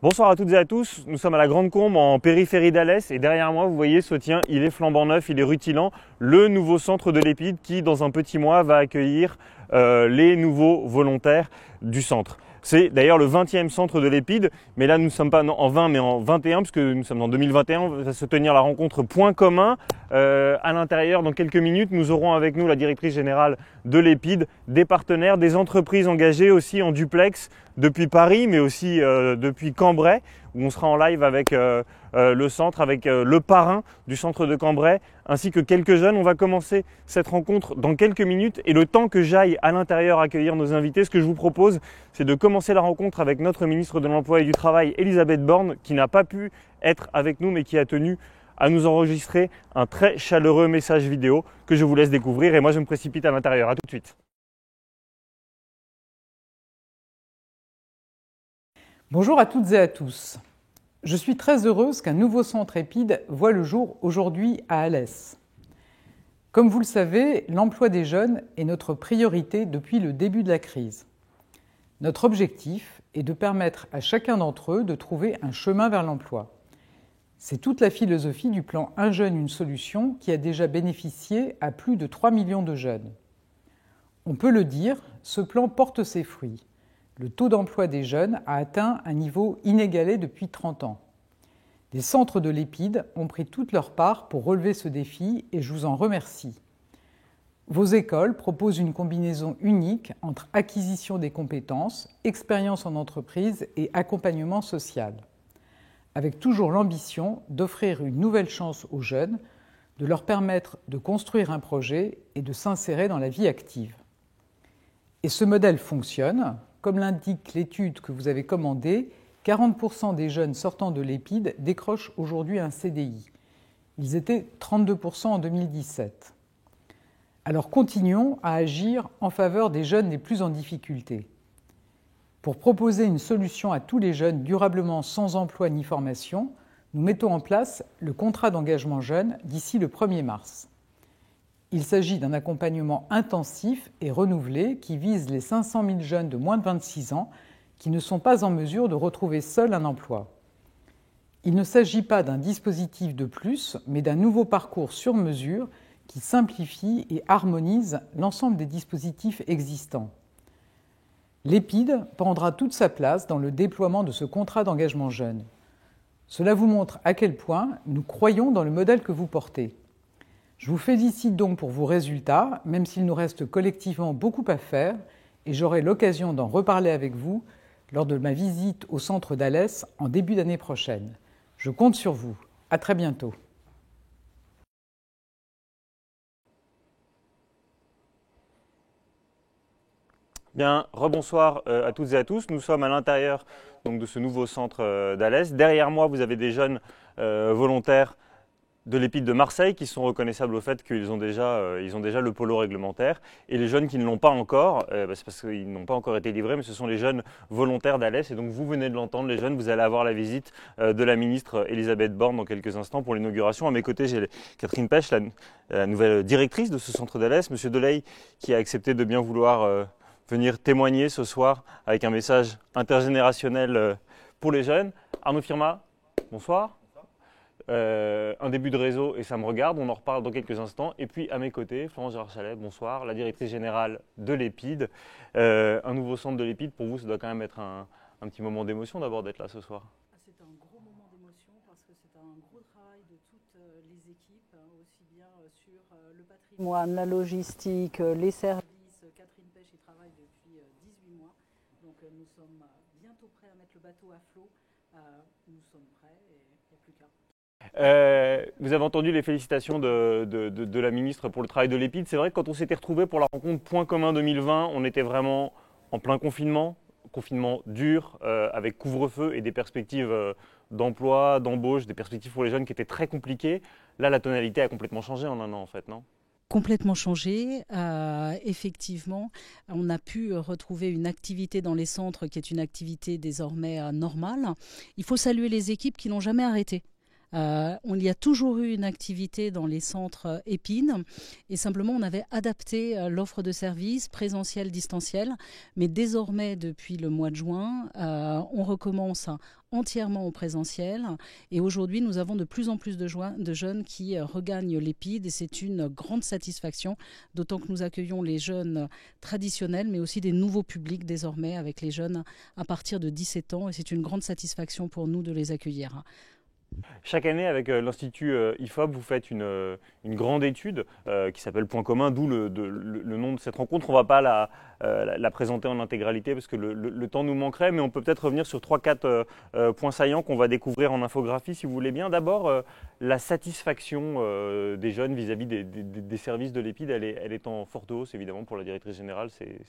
Bonsoir à toutes et à tous, nous sommes à la Grande Combe en périphérie d'Alès et derrière moi vous voyez se tient, il est flambant neuf, il est rutilant, le nouveau centre de l'Épide qui dans un petit mois va accueillir les nouveaux volontaires du centre. C'est d'ailleurs le 20e centre de l'Épide, mais là nous ne sommes pas en 20 mais en 21 puisque nous sommes en 2021, va se tenir la rencontre Point commun. À l'intérieur, dans quelques minutes, nous aurons avec nous la directrice générale de l'Épide, des partenaires, des entreprises engagées aussi en duplex depuis Paris, mais aussi depuis Cambrai, où on sera en live avec le centre, avec le parrain du centre de Cambrai, ainsi que quelques jeunes. On va commencer cette rencontre dans quelques minutes et le temps que j'aille à l'intérieur accueillir nos invités, ce que je vous propose, c'est de commencer la rencontre avec notre ministre de l'Emploi et du Travail, Elisabeth Borne, qui n'a pas pu être avec nous, mais qui a tenu à nous enregistrer un très chaleureux message vidéo que je vous laisse découvrir et moi je me précipite à l'intérieur. À tout de suite. Bonjour à toutes et à tous. Je suis très heureuse qu'un nouveau centre Épide voit le jour aujourd'hui à Alès. Comme vous le savez, l'emploi des jeunes est notre priorité depuis le début de la crise. Notre objectif est de permettre à chacun d'entre eux de trouver un chemin vers l'emploi. C'est toute la philosophie du plan Un jeune, une solution qui a déjà bénéficié à plus de 3 millions de jeunes. On peut le dire, ce plan porte ses fruits. Le taux d'emploi des jeunes a atteint un niveau inégalé depuis 30 ans. Les centres de l'Épide ont pris toute leur part pour relever ce défi et je vous en remercie. Vos écoles proposent une combinaison unique entre acquisition des compétences, expérience en entreprise et accompagnement social, avec toujours l'ambition d'offrir une nouvelle chance aux jeunes, de leur permettre de construire un projet et de s'insérer dans la vie active. Et ce modèle fonctionne. Comme l'indique l'étude que vous avez commandée, 40% des jeunes sortant de l'Épide décrochent aujourd'hui un CDI. Ils étaient 32% en 2017. Alors continuons à agir en faveur des jeunes les plus en difficulté. Pour proposer une solution à tous les jeunes durablement sans emploi ni formation, nous mettons en place le contrat d'engagement jeune d'ici le 1er mars. Il s'agit d'un accompagnement intensif et renouvelé qui vise les 500 000 jeunes de moins de 26 ans qui ne sont pas en mesure de retrouver seuls un emploi. Il ne s'agit pas d'un dispositif de plus, mais d'un nouveau parcours sur mesure qui simplifie et harmonise l'ensemble des dispositifs existants. L'Épide prendra toute sa place dans le déploiement de ce contrat d'engagement jeune. Cela vous montre à quel point nous croyons dans le modèle que vous portez. Je vous félicite donc pour vos résultats, même s'il nous reste collectivement beaucoup à faire, et j'aurai l'occasion d'en reparler avec vous lors de ma visite au centre d'Alès en début d'année prochaine. Je compte sur vous. À très bientôt. Bien, rebonsoir à toutes et à tous. Nous sommes à l'intérieur donc, de ce nouveau centre d'Alès. Derrière moi, vous avez des jeunes volontaires de l'Épide de Marseille qui sont reconnaissables au fait qu'ils ont déjà le polo réglementaire. Et les jeunes qui ne l'ont pas encore, c'est parce qu'ils n'ont pas encore été livrés, mais ce sont les jeunes volontaires d'Alès. Et donc vous venez de l'entendre, les jeunes, vous allez avoir la visite de la ministre Elisabeth Borne dans quelques instants pour l'inauguration. À mes côtés, j'ai Catherine Pech, la nouvelle directrice de ce centre d'Alès, Monsieur Delay, qui a accepté de bien vouloir venir témoigner ce soir avec un message intergénérationnel pour les jeunes. Arnaud Firma, bonsoir. Un début de réseau et ça me regarde, on en reparle dans quelques instants. Et puis à mes côtés, Florence Gérard-Chalet, bonsoir, la directrice générale de l'Épide. Un nouveau centre de l'Épide, pour vous, ça doit quand même être un petit moment d'émotion d'abord d'être là ce soir. C'est un gros moment d'émotion parce que c'est un gros travail de toutes les équipes, aussi bien sur le patrimoine, la logistique, les services. Catherine Pech y travaille depuis 18 mois, donc nous sommes bientôt prêts à mettre le bateau à flot. Nous sommes prêts et il n'y a plus qu'à. Vous avez entendu les félicitations de la ministre pour le travail de l'Épide. C'est vrai que quand on s'était retrouvés pour la rencontre Point commun 2020, on était vraiment en plein confinement dur, avec couvre-feu et des perspectives d'emploi, d'embauche, des perspectives pour les jeunes qui étaient très compliquées. Là, la tonalité a complètement changé en un an en fait, non ? Complètement changé. Effectivement, on a pu retrouver une activité dans les centres qui est une activité désormais normale. Il faut saluer les équipes qui n'ont jamais arrêté. Il y a toujours eu une activité dans les centres EPID et simplement on avait adapté l'offre de services présentiel, distanciel. Mais désormais, depuis le mois de juin, on recommence entièrement au présentiel. Et aujourd'hui, nous avons de plus en plus de jeunes qui regagnent l'EPID et c'est une grande satisfaction, d'autant que nous accueillons les jeunes traditionnels, mais aussi des nouveaux publics désormais avec les jeunes à partir de 17 ans. Et c'est une grande satisfaction pour nous de les accueillir. Chaque année, avec l'Institut IFOP, vous faites une grande étude qui s'appelle Point commun, d'où le nom de cette rencontre. On ne va pas la présenter en intégralité parce que le temps nous manquerait, mais on peut peut-être revenir sur 3-4 points saillants qu'on va découvrir en infographie, si vous voulez bien. D'abord, la satisfaction des jeunes vis-à-vis des services de l'EPID, elle est en forte hausse, évidemment, pour la directrice générale. C'est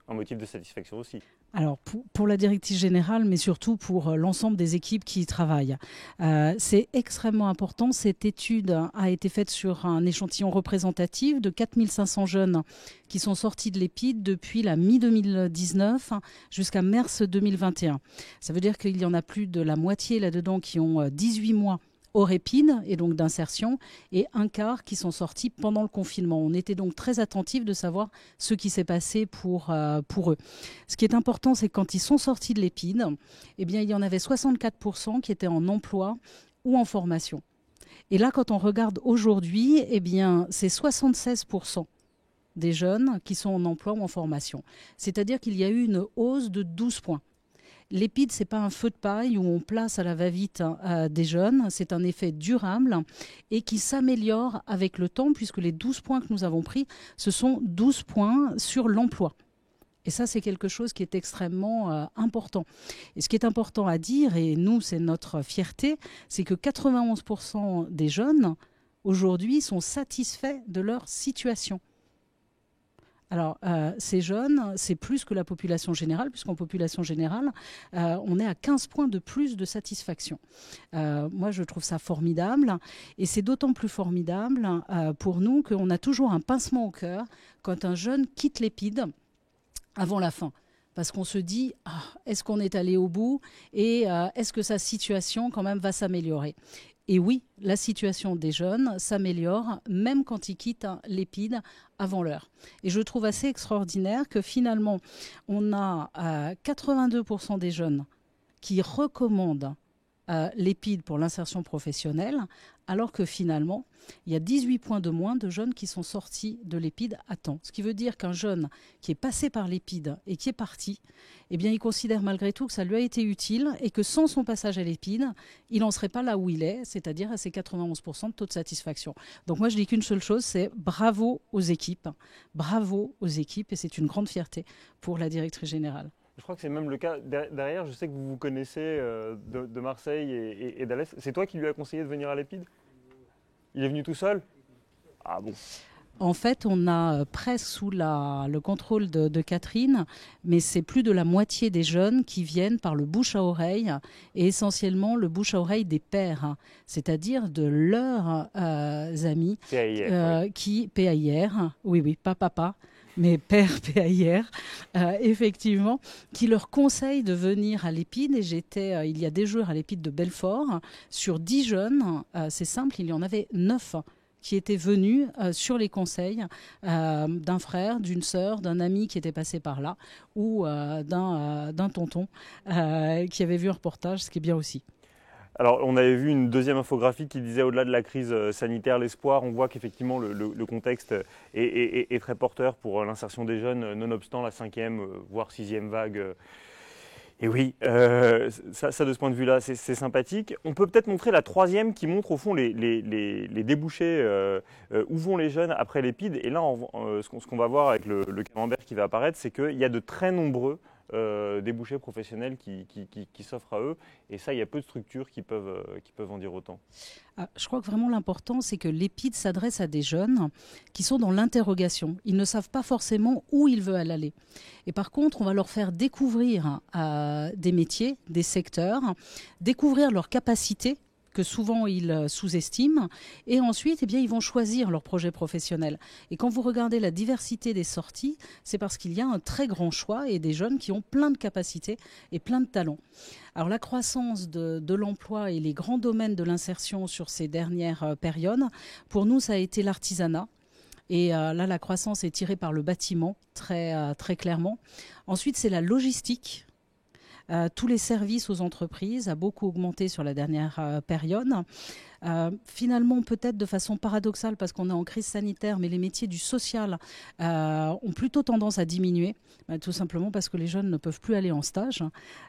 un motif de satisfaction aussi. Alors, pour la directrice générale, mais surtout pour l'ensemble des équipes qui y travaillent. C'est extrêmement important. Cette étude a été faite sur un échantillon représentatif de 4500 jeunes qui sont sortis de l'EPID depuis la mi-2019 jusqu'à mars 2021. Ça veut dire qu'il y en a plus de la moitié là-dedans qui ont 18 mois hors EPID et donc d'insertion, et un quart qui sont sortis pendant le confinement. On était donc très attentifs de savoir ce qui s'est passé pour eux. Ce qui est important, c'est que quand ils sont sortis de l'EPID, eh bien, il y en avait 64% qui étaient en emploi ou en formation. Et là, quand on regarde aujourd'hui, eh bien, c'est 76% des jeunes qui sont en emploi ou en formation. C'est-à-dire qu'il y a eu une hausse de 12 points. L'EPID, ce n'est pas un feu de paille où on place à la va-vite des jeunes, c'est un effet durable et qui s'améliore avec le temps puisque les 12 points que nous avons pris, ce sont 12 points sur l'emploi. Et ça, c'est quelque chose qui est extrêmement important. Et ce qui est important à dire, et nous, c'est notre fierté, c'est que 91% des jeunes, aujourd'hui, sont satisfaits de leur situation. Alors, ces jeunes, c'est plus que la population générale, puisqu'en population générale, on est à 15 points de plus de satisfaction. Moi, je trouve ça formidable. Et c'est d'autant plus formidable pour nous qu'on a toujours un pincement au cœur quand un jeune quitte l'EPID avant la fin. Parce qu'on se dit, est-ce qu'on est allé au bout et est-ce que sa situation quand même va s'améliorer ? Et oui, la situation des jeunes s'améliore même quand ils quittent l'EPID avant l'heure. Et je trouve assez extraordinaire que finalement, on a 82% des jeunes qui recommandent l'EPID pour l'insertion professionnelle, alors que finalement, il y a 18 points de moins de jeunes qui sont sortis de l'EPID à temps. Ce qui veut dire qu'un jeune qui est passé par l'EPID et qui est parti, eh bien, il considère malgré tout que ça lui a été utile et que sans son passage à l'EPID, il n'en serait pas là où il est, c'est-à-dire à ses 91% de taux de satisfaction. Donc moi, je dis qu'une seule chose, c'est bravo aux équipes et c'est une grande fierté pour la directrice générale. Je crois que c'est même le cas derrière. Je sais que vous vous connaissez de Marseille et d'Alès. C'est toi qui lui as conseillé de venir à l'EPID ? Il est venu tout seul ? Ah bon. En fait, on a presque sous le contrôle de Catherine, mais c'est plus de la moitié des jeunes qui viennent par le bouche à oreille et essentiellement le bouche à oreille des pères, c'est-à-dire de leurs amis PAIR, qui PAIR, oui, pas papa. Mais père PAIR, effectivement, qui leur conseille de venir à l'EPID. Et j'étais, il y a des jours à l'EPID de Belfort, sur 10 jeunes, c'est simple, il y en avait 9 qui étaient venus sur les conseils d'un frère, d'une sœur, d'un ami qui était passé par là, ou d'un tonton qui avait vu un reportage, ce qui est bien aussi. Alors, on avait vu une deuxième infographie qui disait au-delà de la crise sanitaire, l'espoir. On voit qu'effectivement, le contexte est très porteur pour l'insertion des jeunes, nonobstant la 5e, voire 6e vague. Et oui, ça de ce point de vue-là, c'est sympathique. On peut peut-être montrer la 3e qui montre au fond les débouchés, où vont les jeunes après l'EPID. Et là, ce qu'on va voir avec le camembert qui va apparaître, c'est qu'il y a de très nombreux débouchés professionnels qui s'offrent à eux. Et ça, il y a peu de structures qui peuvent en dire autant. Je crois que vraiment l'important, c'est que l'EPID s'adresse à des jeunes qui sont dans l'interrogation. Ils ne savent pas forcément où ils veulent aller. Et par contre, on va leur faire découvrir des métiers, des secteurs, découvrir leurs capacités que souvent ils sous-estiment. Et ensuite, eh bien, ils vont choisir leur projet professionnel. Et quand vous regardez la diversité des sorties, c'est parce qu'il y a un très grand choix et des jeunes qui ont plein de capacités et plein de talents. Alors la croissance de l'emploi et les grands domaines de l'insertion sur ces dernières périodes, pour nous, ça a été l'artisanat. Et là, la croissance est tirée par le bâtiment, très clairement. Ensuite, c'est la logistique. Tous les services aux entreprises a beaucoup augmenté sur la dernière période. Finalement, peut-être de façon paradoxale, parce qu'on est en crise sanitaire, mais les métiers du social ont plutôt tendance à diminuer, tout simplement parce que les jeunes ne peuvent plus aller en stage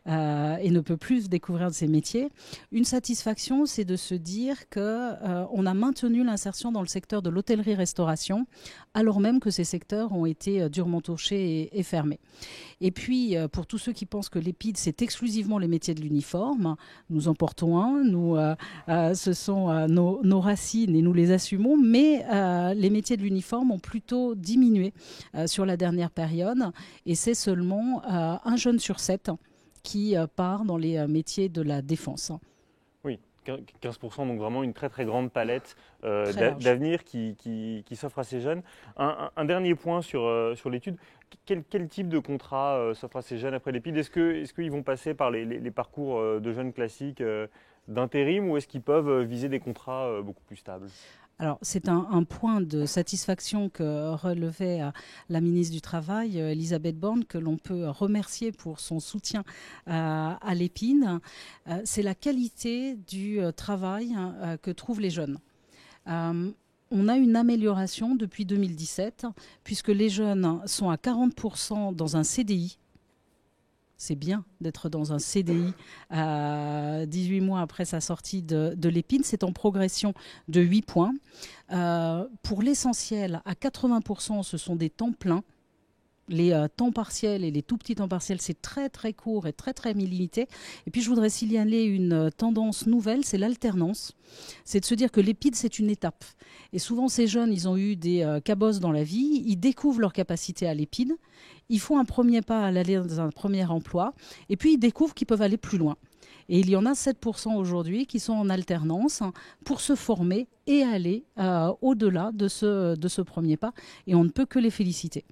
et ne peuvent plus découvrir ces métiers. Une satisfaction, c'est de se dire qu'on a maintenu l'insertion dans le secteur de l'hôtellerie-restauration, alors même que ces secteurs ont été durement touchés et fermés. Et puis, pour tous ceux qui pensent que l'EPID, c'est exclusivement les métiers de l'uniforme, nous en portons un, ce sont nos racines et nous les assumons, mais les métiers de l'uniforme ont plutôt diminué sur la dernière période et c'est seulement un jeune sur 7 qui part dans les métiers de la défense. Oui, 15%, donc vraiment une très très grande palette d'avenir qui s'offre à ces jeunes. Un dernier point sur l'étude, quel type de contrat s'offre à ces jeunes après l'EPID? Est-ce qu'ils vont passer par les parcours de jeunes classiques d'intérim ou est-ce qu'ils peuvent viser des contrats beaucoup plus stables? Alors, c'est un point de satisfaction que relevait la ministre du Travail, Elisabeth Borne, que l'on peut remercier pour son soutien à l'EPID. C'est la qualité du travail que trouvent les jeunes. On a une amélioration depuis 2017, puisque les jeunes sont à 40% dans un CDI. C'est bien d'être dans un CDI 18 mois après sa sortie de l'EPID. C'est en progression de 8 points. Pour l'essentiel, à 80%, ce sont des temps pleins. Les temps partiels et les tout petits temps partiels, c'est très très court et très très limité. Et puis je voudrais signaler une tendance nouvelle, c'est l'alternance. C'est de se dire que l'EPID, c'est une étape. Et souvent ces jeunes, ils ont eu des cabosses dans la vie, ils découvrent leur capacité à l'EPID, ils font un premier pas à aller dans un premier emploi, et puis ils découvrent qu'ils peuvent aller plus loin. Et il y en a 7% aujourd'hui qui sont en alternance pour se former et aller au-delà de ce premier pas. Et on ne peut que les féliciter.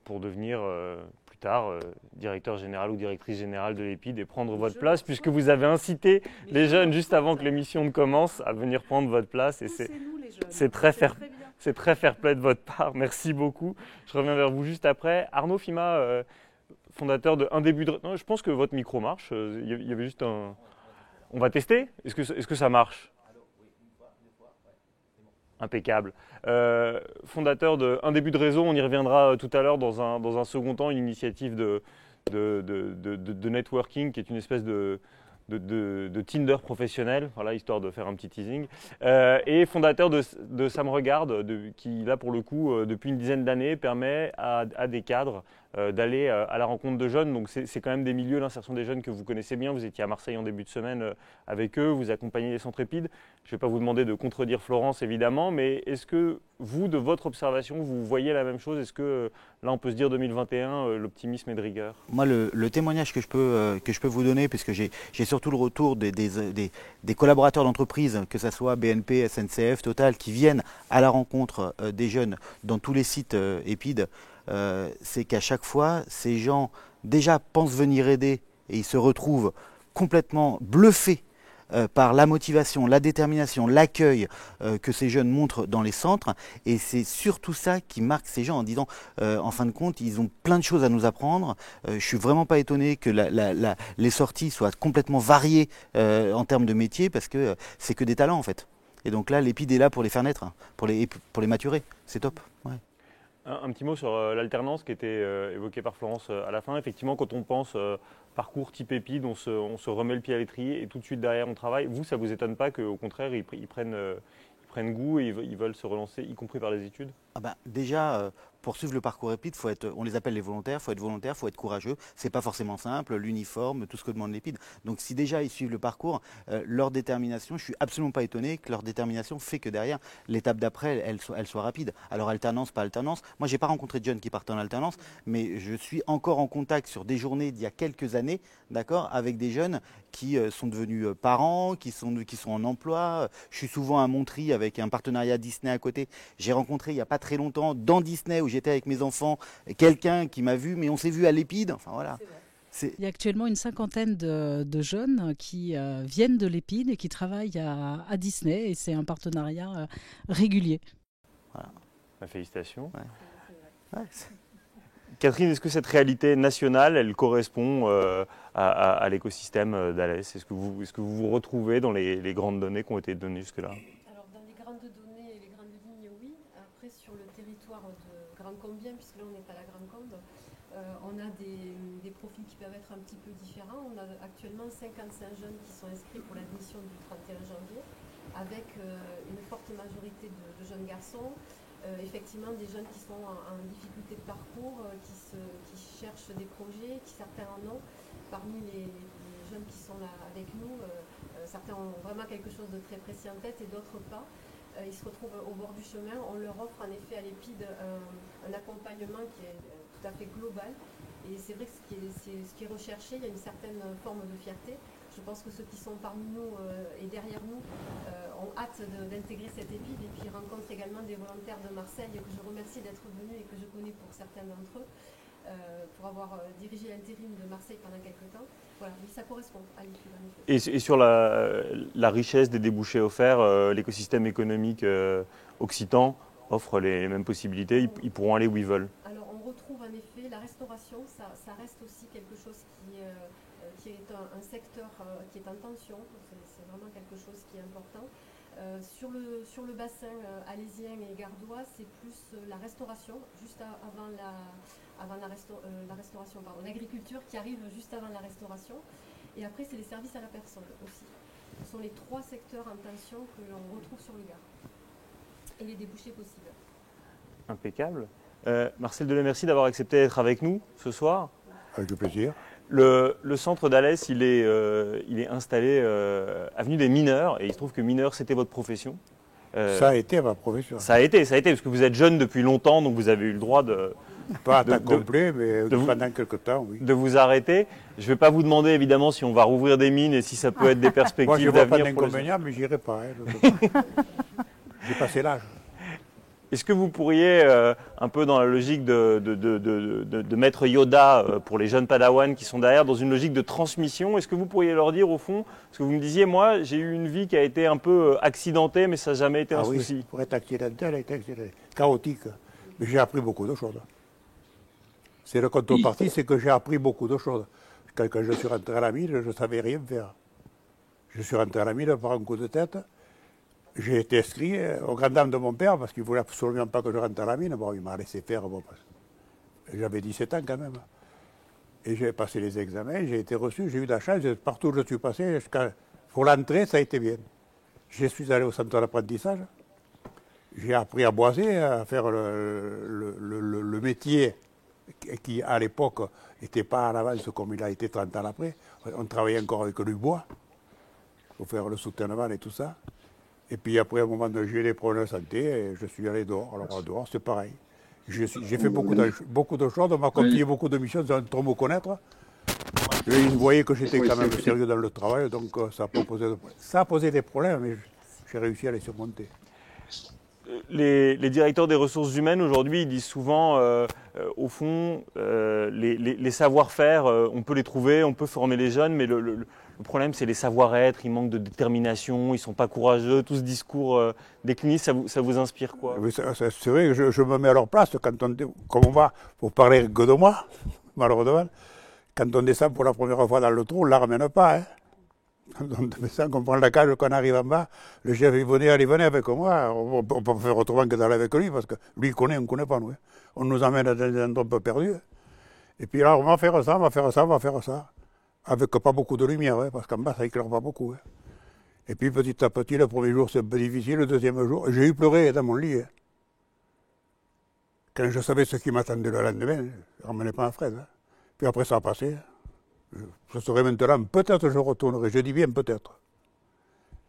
Pour devenir plus tard directeur général ou directrice générale de l'EPID et prendre votre place, puisque vous avez incité les jeunes juste avant que l'émission ne commence à venir prendre votre place. Et c'est très fair-play de votre part. Merci beaucoup. Je reviens vers vous juste après. Arnaud Fima, fondateur de Un Début de... Non, je pense que votre micro marche. Il y avait juste un... On va tester? Est-ce que ça marche? Impeccable. Fondateur de Un Début de Réseau, on y reviendra tout à l'heure dans un second temps, une initiative de networking qui est une espèce de Tinder professionnel, voilà, histoire de faire un petit teasing, et fondateur de Ça me regarde, qui là pour le coup, depuis une dizaine d'années, permet à des cadres d'aller à la rencontre de jeunes. Donc c'est quand même des milieux, l'insertion des jeunes que vous connaissez bien. Vous étiez à Marseille en début de semaine avec eux, vous accompagnez les centres EPID. Je ne vais pas vous demander de contredire Florence évidemment, mais est-ce que vous, de votre observation, vous voyez la même chose? Est-ce que là on peut se dire 2021, l'optimisme est de rigueur? Moi le témoignage que je peux vous donner, puisque j'ai surtout le retour des collaborateurs d'entreprise, que ce soit BNP, SNCF, Total, qui viennent à la rencontre des jeunes dans tous les sites EPID, c'est qu'à chaque fois, ces gens déjà pensent venir aider et ils se retrouvent complètement bluffés par la motivation, la détermination, l'accueil que ces jeunes montrent dans les centres. Et c'est surtout ça qui marque ces gens en disant, en fin de compte, ils ont plein de choses à nous apprendre. Je ne suis vraiment pas étonné que les sorties soient complètement variées en termes de métier, parce que c'est que des talents en fait. Et donc là, l'EPID est là pour les faire naître, pour les maturer. C'est top. Ouais. Un petit mot sur l'alternance qui était évoquée par Florence à la fin. Effectivement, quand on pense parcours type EPID, on se remet le pied à l'étrier et tout de suite derrière on travaille. Vous, ça ne vous étonne pas qu'au contraire, ils prennent goût et ils veulent se relancer, y compris par les études? Ah ben, déjà, pour suivre le parcours EPID, on les appelle les volontaires, il faut être courageux. C'est pas forcément simple, l'uniforme, tout ce que demande l'EPID. Donc si déjà ils suivent le parcours, leur détermination, je suis absolument pas étonné que leur détermination fait que derrière, l'étape d'après, elle soit rapide. Alors alternance, pas alternance. Moi, j'ai pas rencontré de jeunes qui partent en alternance, mais je suis encore en contact sur des journées d'il y a quelques années, d'accord, avec des jeunes qui sont devenus parents, qui sont en emploi. Je suis souvent à Montry avec un partenariat Disney à côté. J'ai rencontré il n'y a pas très longtemps dans Disney où j'étais avec mes enfants quelqu'un qui m'a vu, mais on s'est vu à l'Épide. Enfin voilà. Il y a actuellement une cinquantaine de jeunes qui viennent de l'Épide et qui travaillent à Disney et c'est un partenariat régulier. Voilà. Félicitations. Ouais. Catherine, est-ce que cette réalité nationale, elle correspond à l'écosystème d'Alès? Est-ce que vous vous retrouvez dans les grandes données qui ont été données jusque-là? Alors dans les grandes données et les grandes lignes, oui. Après sur le territoire de Grand-Combien, puisque là on n'est pas à la Grande-Combe, on a des profils qui peuvent être un petit peu différents. On a actuellement 55 jeunes qui sont inscrits pour l'admission du 31 janvier, avec une forte majorité de jeunes garçons. Effectivement des jeunes qui sont en difficulté de parcours, qui cherchent des projets, qui certains en ont. Parmi les jeunes qui sont là avec nous, certains ont vraiment quelque chose de très précis en tête et d'autres pas. Ils se retrouvent au bord du chemin. On leur offre en effet à l'EPID un accompagnement qui est tout à fait global. Et c'est vrai que ce qui est recherché, il y a une certaine forme de fierté. Je pense que ceux qui sont parmi nous et derrière nous ont hâte d'intégrer cette EPID et puis rencontrent également des volontaires de Marseille que je remercie d'être venus et que je connais pour certains d'entre eux, pour avoir dirigé l'intérim de Marseille pendant quelques temps. Voilà, mais ça correspond à l'EPID en effet. Et sur la richesse des débouchés offerts, l'écosystème économique occitan offre les mêmes possibilités, ils pourront aller où ils veulent. Alors on retrouve en effet la restauration, ça reste aussi quelque chose qui est un secteur qui est en tension, c'est vraiment quelque chose qui est important. Sur le bassin alésien et gardois, c'est plus la restauration, juste avant la restauration, pardon, l'agriculture qui arrive juste avant la restauration. Et après, c'est les services à la personne aussi. Ce sont les trois secteurs en tension que l'on retrouve sur le Gard. Et les débouchés possibles. Impeccable. Marcel Delay, merci d'avoir accepté d'être avec nous ce soir. Avec plaisir. Le centre d'Alès, il est installé avenue des Mineurs, et il se trouve que mineur, c'était votre profession. Ça a été ma profession. Ça a été, parce que vous êtes jeune depuis longtemps, donc vous avez eu le droit de... Pas à temps complet, mais pendant quelques temps, oui. De vous arrêter. Je ne vais pas vous demander, évidemment, si on va rouvrir des mines et si ça peut être des perspectives Moi, je ne d'avenir. vois pas d'inconvénient, mais je n'irai pas. J'ai passé l'âge. Est-ce que vous pourriez, un peu dans la logique de Maître Yoda pour les jeunes padawans qui sont derrière, dans une logique de transmission, est-ce que vous pourriez leur dire au fond, parce que vous me disiez, moi j'ai eu une vie qui a été un peu accidentée, mais ça n'a jamais été un souci. Pour être accidentel, chaotique, mais j'ai appris beaucoup de choses. C'est le contrepartie, c'est que j'ai appris beaucoup de choses. Quand je suis rentré à la mine, je ne savais rien faire. Je suis rentré à la mine par un coup de tête. J'ai été inscrit au grand dam de mon père parce qu'il ne voulait absolument pas que je rentre à la mine. Bon, il m'a laissé faire. Bon, j'avais 17 ans quand même. Et j'ai passé les examens, j'ai été reçu, j'ai eu de la chance. Partout où je suis passé, pour l'entrée, ça a été bien. Je suis allé au centre d'apprentissage. J'ai appris à boiser, à faire le métier qui, à l'époque, n'était pas à l'avance comme il a été 30 ans après. On travaillait encore avec du bois pour faire le soutènement et tout ça. Et puis après, à un moment donné, j'ai eu des problèmes de santé et je suis allé dehors. Alors dehors, c'est pareil. J'ai fait beaucoup de choses, on m'a confié beaucoup de missions sans trop me connaître. Et ils voyaient que j'étais quand même sérieux dans le travail, donc ça a posé des problèmes, mais j'ai réussi à les surmonter. Les directeurs des ressources humaines, aujourd'hui, ils disent souvent, au fond, les savoir-faire, on peut les trouver, on peut former les jeunes, mais le problème, c'est les savoir-être, ils manquent de détermination, ils ne sont pas courageux, tout ce discours décliniste, ça vous inspire quoi? Oui, c'est vrai que je me mets à leur place, comme on va, pour parler que de moi, malheureusement, quand on descend pour la première fois dans le trou, on ne la ramène pas. Hein. Quand on descend, qu'on prend la cage, qu'on arrive en bas, le chef, il venait avec moi, on peut faire autrement que d'aller avec lui, parce que lui, il connaît, on ne connaît pas, nous. Hein. On nous amène dans des endroits un peu perdus. Et puis là, on va faire ça, on va faire ça, on va faire ça. Avec pas beaucoup de lumière, hein, parce qu'en bas, ça éclaire pas beaucoup. Hein. Et puis petit à petit, le premier jour, c'est un peu difficile, le deuxième jour, j'ai eu pleuré dans mon lit. Hein. Quand je savais ce qui m'attendait le lendemain, je ne ramenais pas en fraise. Hein. Puis après ça a passé. Je serai maintenant, peut-être je retournerai, je dis bien peut-être.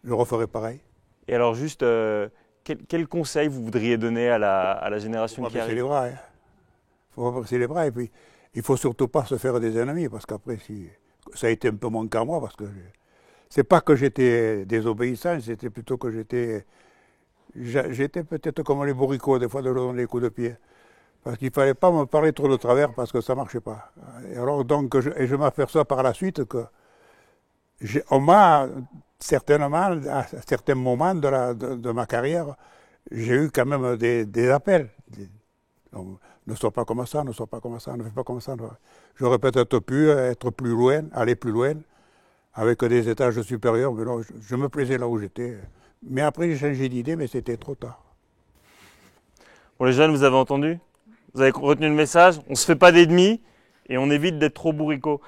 Je referai pareil. Et alors juste, quel conseil vous voudriez donner à la génération qui arrive? Il ne faut pas baisser les bras et puis il ne faut surtout pas se faire des ennemis parce qu'après, ça a été un peu mon cas moi parce que c'est pas que j'étais désobéissant, c'était plutôt que j'étais peut-être comme les bourricots, des fois de leur donner des coups de pied. Parce qu'il ne fallait pas me parler trop de travers parce que ça ne marchait pas. Et alors donc, je m'aperçois par la suite que on m'a certainement, à certains moments de ma carrière, j'ai eu quand même des appels. Donc, ne sois pas comme ça, ne sois pas comme ça, ne fais pas comme ça. J'aurais peut-être pu être plus loin, aller plus loin, avec des étages supérieurs, mais non, je me plaisais là où j'étais. Mais après, j'ai changé d'idée, mais c'était trop tard. Bon, les jeunes, vous avez entendu? Vous avez retenu le message? On ne se fait pas d'ennemis et on évite d'être trop bourricot.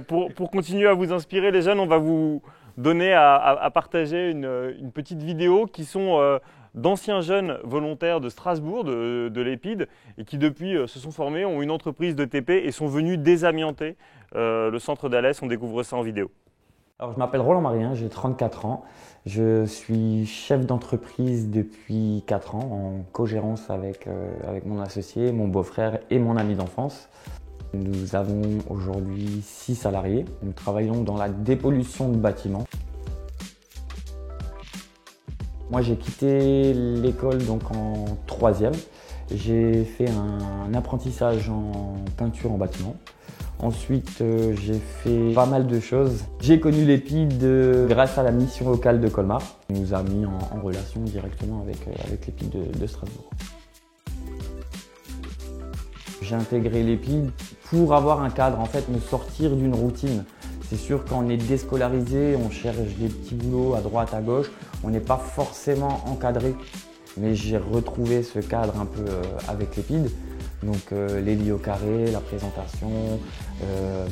Pour continuer à vous inspirer, les jeunes, on va vous donner à partager une petite vidéo qui sont d'anciens jeunes volontaires de Strasbourg, de l'EPID, et qui depuis se sont formés, ont une entreprise de TP et sont venus désamianter le centre d'Alès. On découvre ça en vidéo. Alors, je m'appelle Roland Marien, j'ai 34 ans. Je suis chef d'entreprise depuis 4 ans en co-gérance avec mon associé, mon beau-frère et mon ami d'enfance. Nous avons aujourd'hui 6 salariés. Nous travaillons dans la dépollution de bâtiments. Moi, j'ai quitté l'école donc en 3e. J'ai fait un apprentissage en peinture en bâtiment. Ensuite, j'ai fait pas mal de choses. J'ai connu l'EPID grâce à la mission locale de Colmar. Il nous a mis en relation directement avec l'EPID de Strasbourg. J'ai intégré l'EPID pour avoir un cadre, en fait, me sortir d'une routine. C'est sûr, quand on est déscolarisé, on cherche des petits boulots à droite, à gauche, on n'est pas forcément encadré. Mais j'ai retrouvé ce cadre un peu avec l'EPID. Donc les lits au carré, la présentation,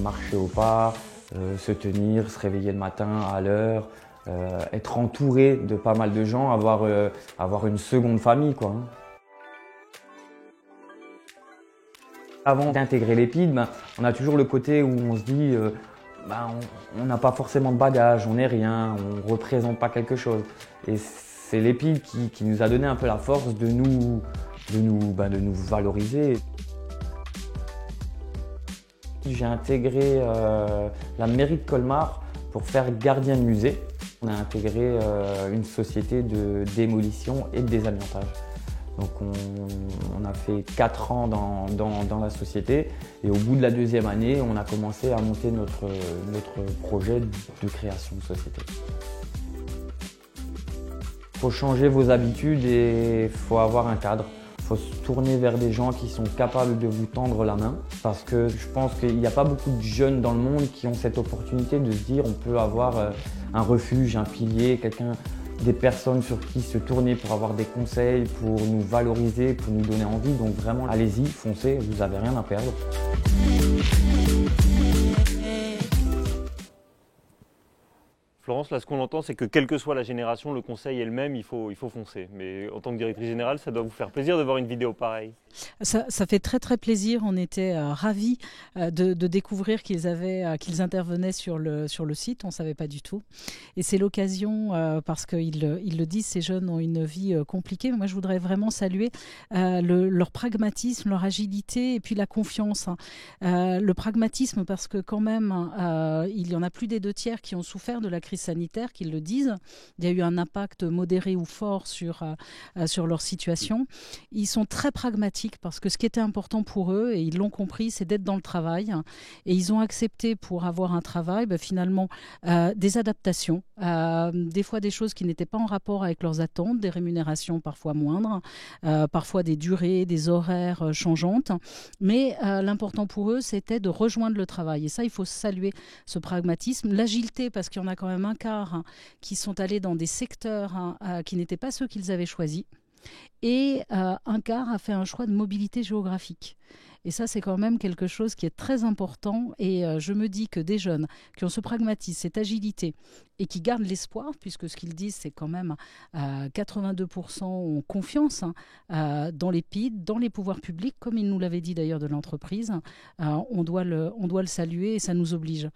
marcher au pas, se tenir, se réveiller le matin à l'heure, être entouré de pas mal de gens, avoir une seconde famille, quoi. Avant d'intégrer l'EPID, on a toujours le côté où on se dit on n'a pas forcément de bagages, on n'est rien, on ne représente pas quelque chose. Et c'est l'EPID qui nous a donné un peu la force de nous valoriser. J'ai intégré la mairie de Colmar pour faire gardien de musée. On a intégré une société de démolition et de désamiantage. Donc on a fait 4 ans dans la société et au bout de la 2e année, on a commencé à monter notre projet de création de société. Il faut changer vos habitudes et il faut avoir un cadre. Il faut se tourner vers des gens qui sont capables de vous tendre la main parce que je pense qu'il n'y a pas beaucoup de jeunes dans le monde qui ont cette opportunité de se dire on peut avoir un refuge, un pilier, des personnes sur qui se tourner pour avoir des conseils, pour nous valoriser, pour nous donner envie. Donc vraiment, allez-y, foncez, vous n'avez rien à perdre. Florence, là, ce qu'on entend, c'est que quelle que soit la génération, le conseil est le même, il faut foncer. Mais en tant que directrice générale, ça doit vous faire plaisir de voir une vidéo pareille. Ça fait très très plaisir. On était ravis de découvrir qu'ils intervenaient sur le site. On ne savait pas du tout. Et c'est l'occasion, parce qu'ils le disent, ces jeunes ont une vie compliquée. Mais moi, je voudrais vraiment saluer leur pragmatisme, leur agilité et puis la confiance. Le pragmatisme parce que quand même, il y en a plus des 2 tiers qui ont souffert de la crise sanitaire, qu'ils le disent. Il y a eu un impact modéré ou fort sur leur situation. Ils sont très pragmatiques parce que ce qui était important pour eux, et ils l'ont compris, c'est d'être dans le travail. Et ils ont accepté pour avoir un travail, finalement, des adaptations, des fois des choses qui n'étaient pas en rapport avec leurs attentes, des rémunérations parfois moindres, parfois des durées, des horaires changeantes. Mais l'important pour eux, c'était de rejoindre le travail. Et ça, il faut saluer ce pragmatisme. L'agilité, parce qu'il y en a quand même un quart qui sont allés dans des secteurs qui n'étaient pas ceux qu'ils avaient choisis. Et un quart a fait un choix de mobilité géographique. Et ça, c'est quand même quelque chose qui est très important. Et je me dis que des jeunes qui ont ce pragmatisme, cette agilité, et qui gardent l'espoir, puisque ce qu'ils disent, c'est quand même 82% ont confiance dans les PID, dans les pouvoirs publics, comme il nous l'avait dit d'ailleurs de l'entreprise, on doit le saluer et ça nous oblige.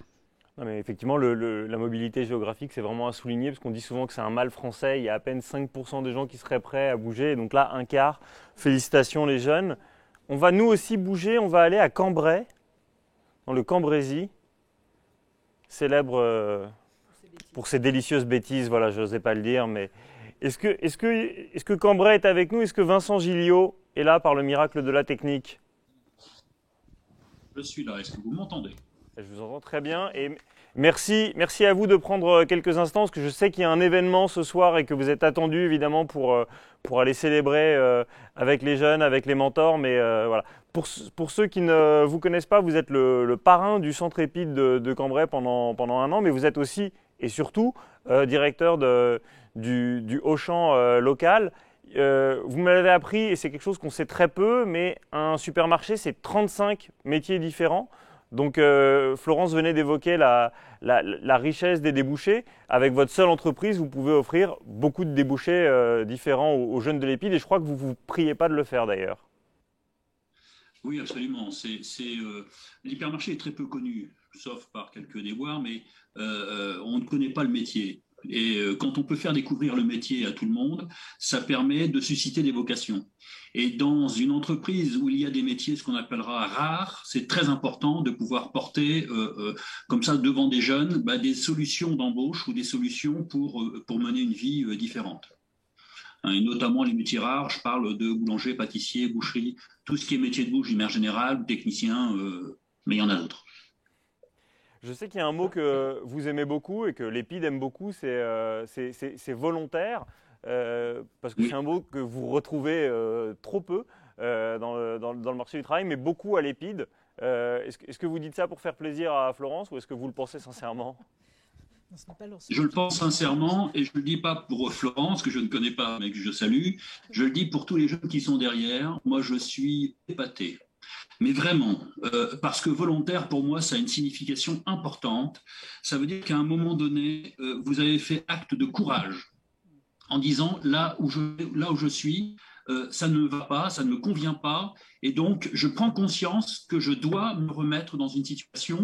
Non, mais effectivement, la mobilité géographique, c'est vraiment à souligner, parce qu'on dit souvent que c'est un mal français. Il y a à peine 5% des gens qui seraient prêts à bouger. Et donc là, un quart. Félicitations les jeunes. On va nous aussi bouger. On va aller à Cambrai, dans le Cambrésis, célèbre pour ses délicieuses bêtises. Voilà, je n'osais pas le dire. Mais est-ce que Cambrai est avec nous? Est-ce que Vincent Gilliot est là par le miracle de la technique? Je suis là. Est-ce que vous m'entendez? Je vous entends très bien et merci à vous de prendre quelques instants parce que je sais qu'il y a un événement ce soir et que vous êtes attendus évidemment pour aller célébrer avec les jeunes, avec les mentors. Mais voilà. Pour ceux qui ne vous connaissent pas, vous êtes le parrain du centre EPID de Cambrai pendant un an, mais vous êtes aussi et surtout directeur du Auchan local. Vous me l'avez appris et c'est quelque chose qu'on sait très peu, mais un supermarché, c'est 35 métiers différents. Donc Florence venait d'évoquer la richesse des débouchés. Avec votre seule entreprise, vous pouvez offrir beaucoup de débouchés différents aux jeunes de l'EPID et je crois que vous ne vous priez pas de le faire d'ailleurs. Oui, absolument. L'hypermarché est très peu connu, sauf par quelques déboires, mais on ne connaît pas le métier. Et quand on peut faire découvrir le métier à tout le monde, ça permet de susciter des vocations. Et dans une entreprise où il y a des métiers, ce qu'on appellera rares, c'est très important de pouvoir porter comme ça devant des jeunes des solutions d'embauche ou des solutions pour mener une vie différente. Et notamment les métiers rares, je parle de boulanger, pâtissier, boucherie, tout ce qui est métier de bouche d'une manière générale, technicien, mais il y en a d'autres. Je sais qu'il y a un mot que vous aimez beaucoup et que l'EPID aime beaucoup, c'est volontaire, parce que c'est un mot que vous retrouvez trop peu dans le marché du travail, mais beaucoup à l'EPID. Est-ce que vous dites ça pour faire plaisir à Florence ou est-ce que vous le pensez sincèrement? Je le pense sincèrement et je ne le dis pas pour Florence, que je ne connais pas mais que je salue. Je le dis pour tous les jeunes qui sont derrière. Moi, je suis épaté. Mais vraiment, parce que volontaire, pour moi, ça a une signification importante. Ça veut dire qu'à un moment donné, vous avez fait acte de courage en disant là où je suis, ça ne va pas, ça ne me convient pas. Et donc, je prends conscience que je dois me remettre dans une situation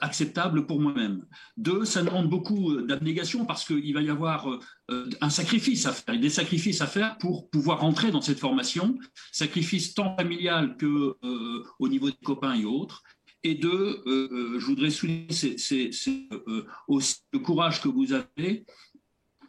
acceptable pour moi-même. Deux, ça demande beaucoup d'abnégation parce qu'il va y avoir un sacrifice à faire, des sacrifices à faire pour pouvoir rentrer dans cette formation, sacrifice tant familial que au niveau des copains et autres. Et deux, je voudrais souligner aussi le courage que vous avez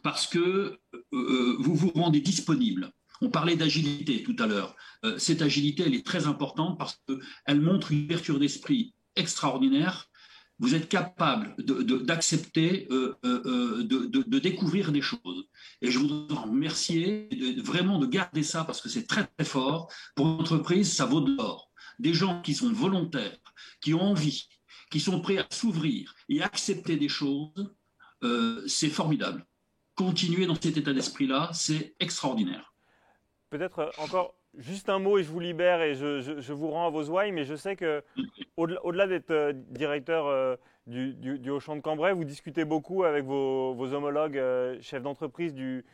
parce que vous vous rendez disponible. On parlait d'agilité tout à l'heure. Cette agilité, elle est très importante parce qu'elle montre une ouverture d'esprit extraordinaire. Vous êtes capable d'accepter, de découvrir des choses. Et je voudrais vous remercier vraiment de garder ça parce que c'est très très fort. Pour l'entreprise, ça vaut de l'or. Des gens qui sont volontaires, qui ont envie, qui sont prêts à s'ouvrir et à accepter des choses, c'est formidable. Continuer dans cet état d'esprit-là, c'est extraordinaire. Peut-être encore juste un mot et je vous libère et je vous rends à vos ouailles, mais je sais qu'au-delà d'être directeur du Auchan de Cambrai, vous discutez beaucoup avec vos homologues chefs d'entreprise du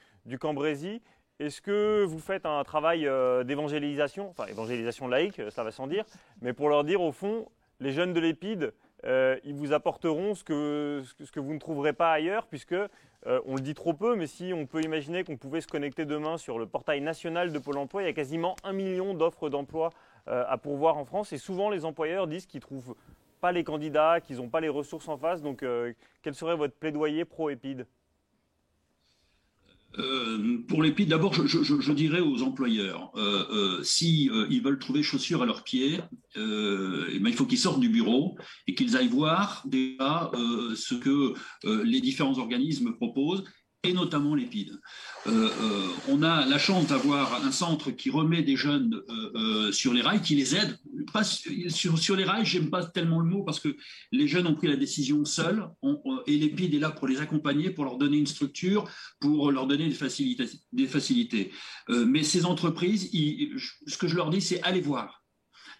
Cambrésis. Est-ce que vous faites un travail d'évangélisation, enfin évangélisation laïque, ça va sans dire, mais pour leur dire au fond, les jeunes de l'EPID, ils vous apporteront ce que vous ne trouverez pas ailleurs, puisque on le dit trop peu, mais si on peut imaginer qu'on pouvait se connecter demain sur le portail national de Pôle emploi, il y a quasiment 1 million d'offres d'emploi à pourvoir en France. Et souvent, les employeurs disent qu'ils ne trouvent pas les candidats, qu'ils n'ont pas les ressources en face. Donc, quel serait votre plaidoyer pro-EPID ? Pour l'EPID, d'abord, je dirais aux employeurs, si ils veulent trouver chaussures à leurs pieds, il faut qu'ils sortent du bureau et qu'ils aillent voir déjà ce que les différents organismes proposent, et notamment l'EPID. On a la chance d'avoir un centre qui remet des jeunes sur les rails, qui les aide. Pas sur les rails, j'aime pas tellement le mot parce que les jeunes ont pris la décision seuls et l'EPID est là pour les accompagner, pour leur donner une structure, pour leur donner des facilités. Mais ces entreprises, ce que je leur dis, c'est allez voir.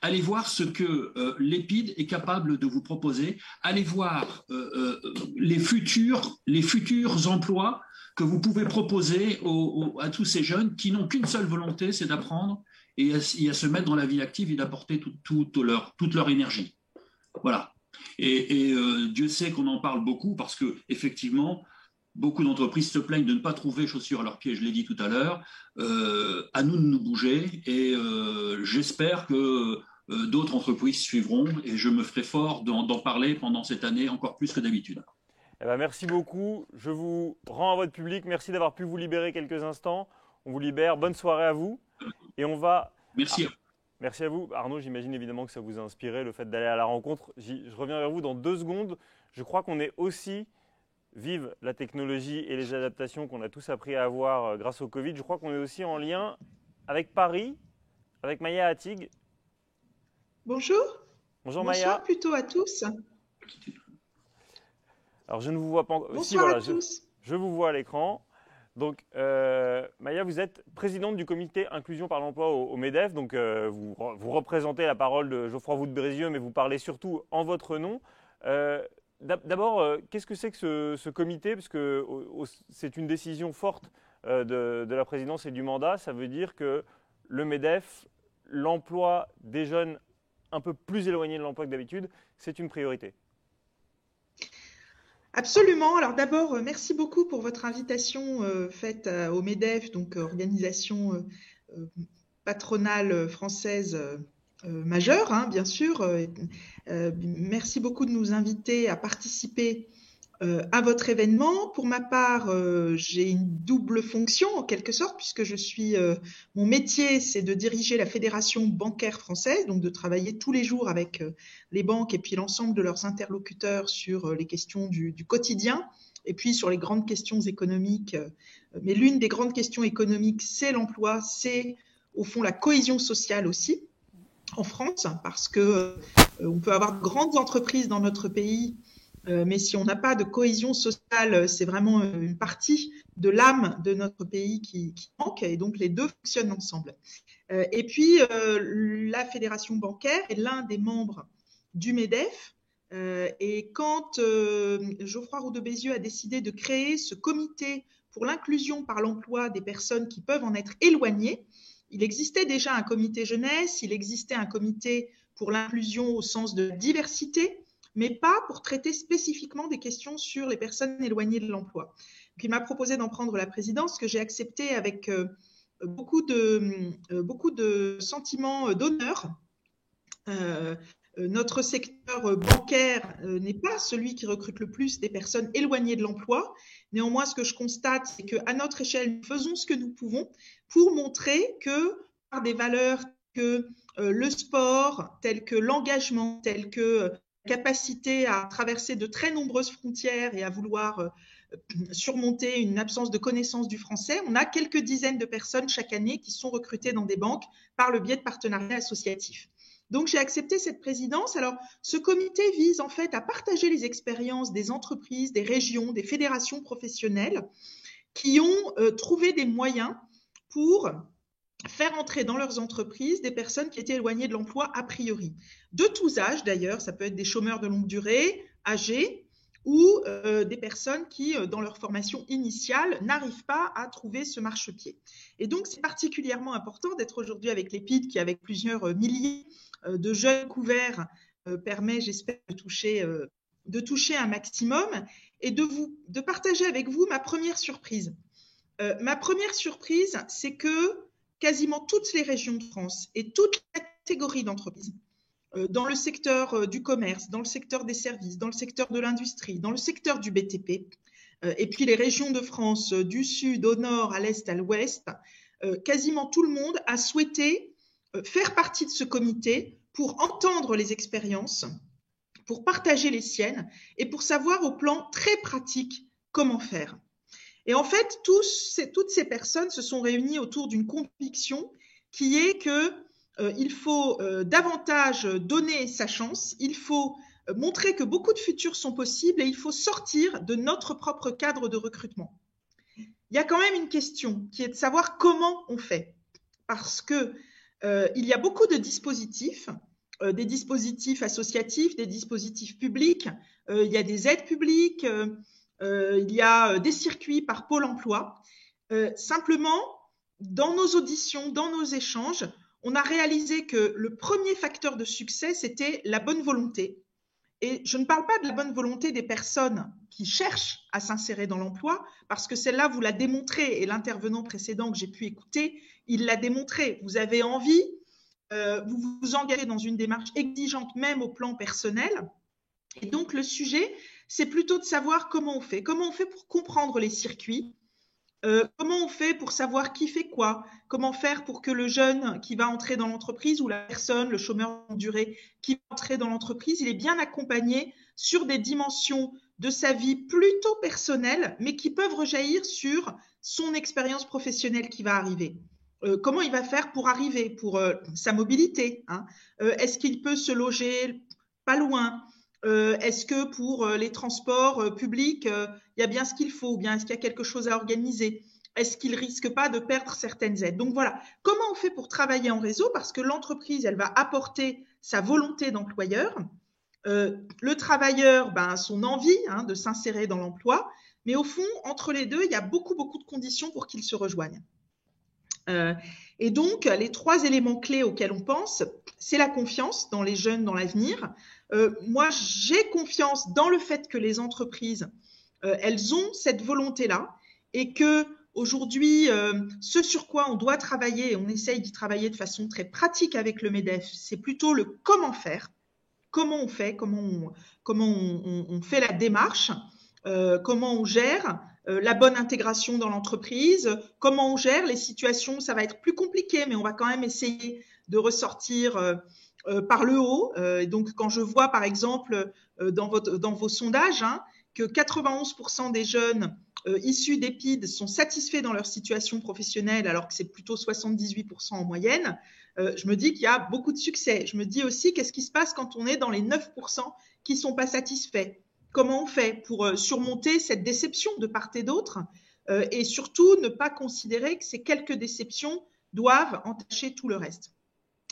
allez voir ce que l'EPID est capable de vous proposer, allez voir les futurs emplois que vous pouvez proposer à tous ces jeunes qui n'ont qu'une seule volonté, c'est d'apprendre et à se mettre dans la vie active et d'apporter toute leur énergie. Voilà. Et Dieu sait qu'on en parle beaucoup parce que effectivement, beaucoup d'entreprises se plaignent de ne pas trouver chaussures à leurs pieds, je l'ai dit tout à l'heure. À nous de nous bouger et j'espère que d'autres entreprises suivront et je me ferai fort d'en parler pendant cette année encore plus que d'habitude. Eh ben, merci beaucoup. Je vous rends à votre public. Merci d'avoir pu vous libérer quelques instants. On vous libère. Bonne soirée à vous. Et on va… Merci. Merci à vous. Arnaud, j'imagine évidemment que ça vous a inspiré, le fait d'aller à la rencontre. Je reviens vers vous dans 2 secondes. Je crois qu'on est aussi… Vive la technologie et les adaptations qu'on a tous appris à avoir grâce au Covid. Je crois qu'on est aussi en lien avec Paris, avec Maya Attig. Bonjour. Bonjour Bonsoir Maya. plutôt à tous. Alors je ne vous vois pas encore. Bonsoir à tous. Je vous vois à l'écran. Donc Maya, vous êtes présidente du comité inclusion par l'emploi au MEDEF. Donc vous représentez la parole de Geoffroy Roux de Bézieux, mais vous parlez surtout en votre nom. D'abord, qu'est-ce que c'est que ce comité? Parce que c'est une décision forte de la présidence et du mandat. Ça veut dire que le MEDEF, l'emploi des jeunes un peu plus éloignés de l'emploi que d'habitude, c'est une priorité. Absolument. Alors d'abord, merci beaucoup pour votre invitation faite au MEDEF, donc organisation patronale française majeure, hein, bien sûr. Merci beaucoup de nous inviter à participer à votre événement. Pour ma part, j'ai une double fonction en quelque sorte, puisque mon métier, c'est de diriger la Fédération bancaire française, donc de travailler tous les jours avec les banques et puis l'ensemble de leurs interlocuteurs sur les questions du quotidien, et puis sur les grandes questions économiques. Mais l'une des grandes questions économiques, c'est l'emploi, c'est au fond la cohésion sociale aussi en France, parce que on peut avoir de grandes entreprises dans notre pays, mais si on n'a pas de cohésion sociale, c'est vraiment une partie de l'âme de notre pays qui manque, et donc les deux fonctionnent ensemble. Et puis, la Fédération bancaire est l'un des membres du MEDEF, et quand Geoffroy Roux de Bézieux a décidé de créer ce comité pour l'inclusion par l'emploi des personnes qui peuvent en être éloignées, il existait déjà un comité jeunesse, il existait un comité pour l'inclusion au sens de diversité, mais pas pour traiter spécifiquement des questions sur les personnes éloignées de l'emploi. Il m'a proposé d'en prendre la présidence, que j'ai accepté avec beaucoup de sentiments d'honneur. Notre secteur bancaire n'est pas celui qui recrute le plus des personnes éloignées de l'emploi. Néanmoins, ce que je constate, c'est qu'à notre échelle, nous faisons ce que nous pouvons pour montrer que par des valeurs que le sport, tel que l'engagement, tel que la capacité à traverser de très nombreuses frontières et à vouloir surmonter une absence de connaissance du français, on a quelques dizaines de personnes chaque année qui sont recrutées dans des banques par le biais de partenariats associatifs. Donc, j'ai accepté cette présidence. Alors, ce comité vise en fait à partager les expériences des entreprises, des régions, des fédérations professionnelles qui ont trouvé des moyens pour faire entrer dans leurs entreprises des personnes qui étaient éloignées de l'emploi a priori. De tous âges d'ailleurs, ça peut être des chômeurs de longue durée, âgés, ou des personnes qui, dans leur formation initiale, n'arrivent pas à trouver ce marchepied. Et donc, c'est particulièrement important d'être aujourd'hui avec l'EPID, qui, avec plusieurs milliers de jeunes couverts, permet, j'espère, de toucher un maximum, et de partager avec vous ma première surprise. Ma première surprise, c'est que quasiment toutes les régions de France et toutes les catégories d'entreprises, dans le secteur du commerce, dans le secteur des services, dans le secteur de l'industrie, dans le secteur du BTP, et puis les régions de France du sud au nord, à l'est, à l'ouest, quasiment tout le monde a souhaité faire partie de ce comité pour entendre les expériences, pour partager les siennes et pour savoir au plan très pratique comment faire. Et en fait, toutes ces personnes se sont réunies autour d'une conviction qui est que il faut davantage donner sa chance, il faut montrer que beaucoup de futurs sont possibles et il faut sortir de notre propre cadre de recrutement. Il y a quand même une question qui est de savoir comment on fait, parce que il y a beaucoup de dispositifs, des dispositifs associatifs, des dispositifs publics, il y a des aides publiques, il y a des circuits par Pôle emploi. Simplement, dans nos auditions, dans nos échanges, on a réalisé que le premier facteur de succès, c'était la bonne volonté. Et je ne parle pas de la bonne volonté des personnes qui cherchent à s'insérer dans l'emploi, parce que celle-là, vous la démontrez, et l'intervenant précédent que j'ai pu écouter, il l'a démontré. Vous avez envie, vous vous engagez dans une démarche exigeante, même au plan personnel. Et donc, le sujet, c'est plutôt de savoir comment on fait. Comment on fait pour comprendre les circuits, comment on fait pour savoir qui fait quoi, comment faire pour que le jeune qui va entrer dans l'entreprise ou la personne, le chômeur en durée qui va entrer dans l'entreprise, il est bien accompagné sur des dimensions de sa vie plutôt personnelles, mais qui peuvent rejaillir sur son expérience professionnelle qui va arriver. Comment il va faire pour arriver, pour sa mobilité, hein. Est-ce qu'il peut se loger pas loin? Est-ce que pour les transports publics, il y a bien ce qu'il faut, ou bien est-ce qu'il y a quelque chose à organiser? Est-ce qu'il risque pas de perdre certaines aides? Donc voilà, comment on fait pour travailler en réseau? Parce que l'entreprise, elle va apporter sa volonté d'employeur, le travailleur, son envie de s'insérer dans l'emploi, mais au fond, entre les deux, il y a beaucoup de conditions pour qu'ils se rejoignent. Et donc, les 3 éléments clés auxquels on pense, c'est la confiance dans les jeunes, dans l'avenir. Moi, j'ai confiance dans le fait que les entreprises, elles ont cette volonté-là, et que aujourd'hui, ce sur quoi on doit travailler, et on essaye d'y travailler de façon très pratique avec le MEDEF, c'est plutôt le comment faire, comment on fait, comment on fait la démarche, comment on gère la bonne intégration dans l'entreprise, comment on gère les situations, ça va être plus compliqué, mais on va quand même essayer de ressortir par le haut. Donc, quand je vois, par exemple, dans vos sondages, que 91% des jeunes issus d'EPID sont satisfaits dans leur situation professionnelle, alors que c'est plutôt 78% en moyenne, je me dis qu'il y a beaucoup de succès. Je me dis aussi, qu'est-ce qui se passe quand on est dans les 9% qui ne sont pas satisfaits? Comment on fait pour surmonter cette déception de part et d'autre, et surtout ne pas considérer que ces quelques déceptions doivent entacher tout le reste.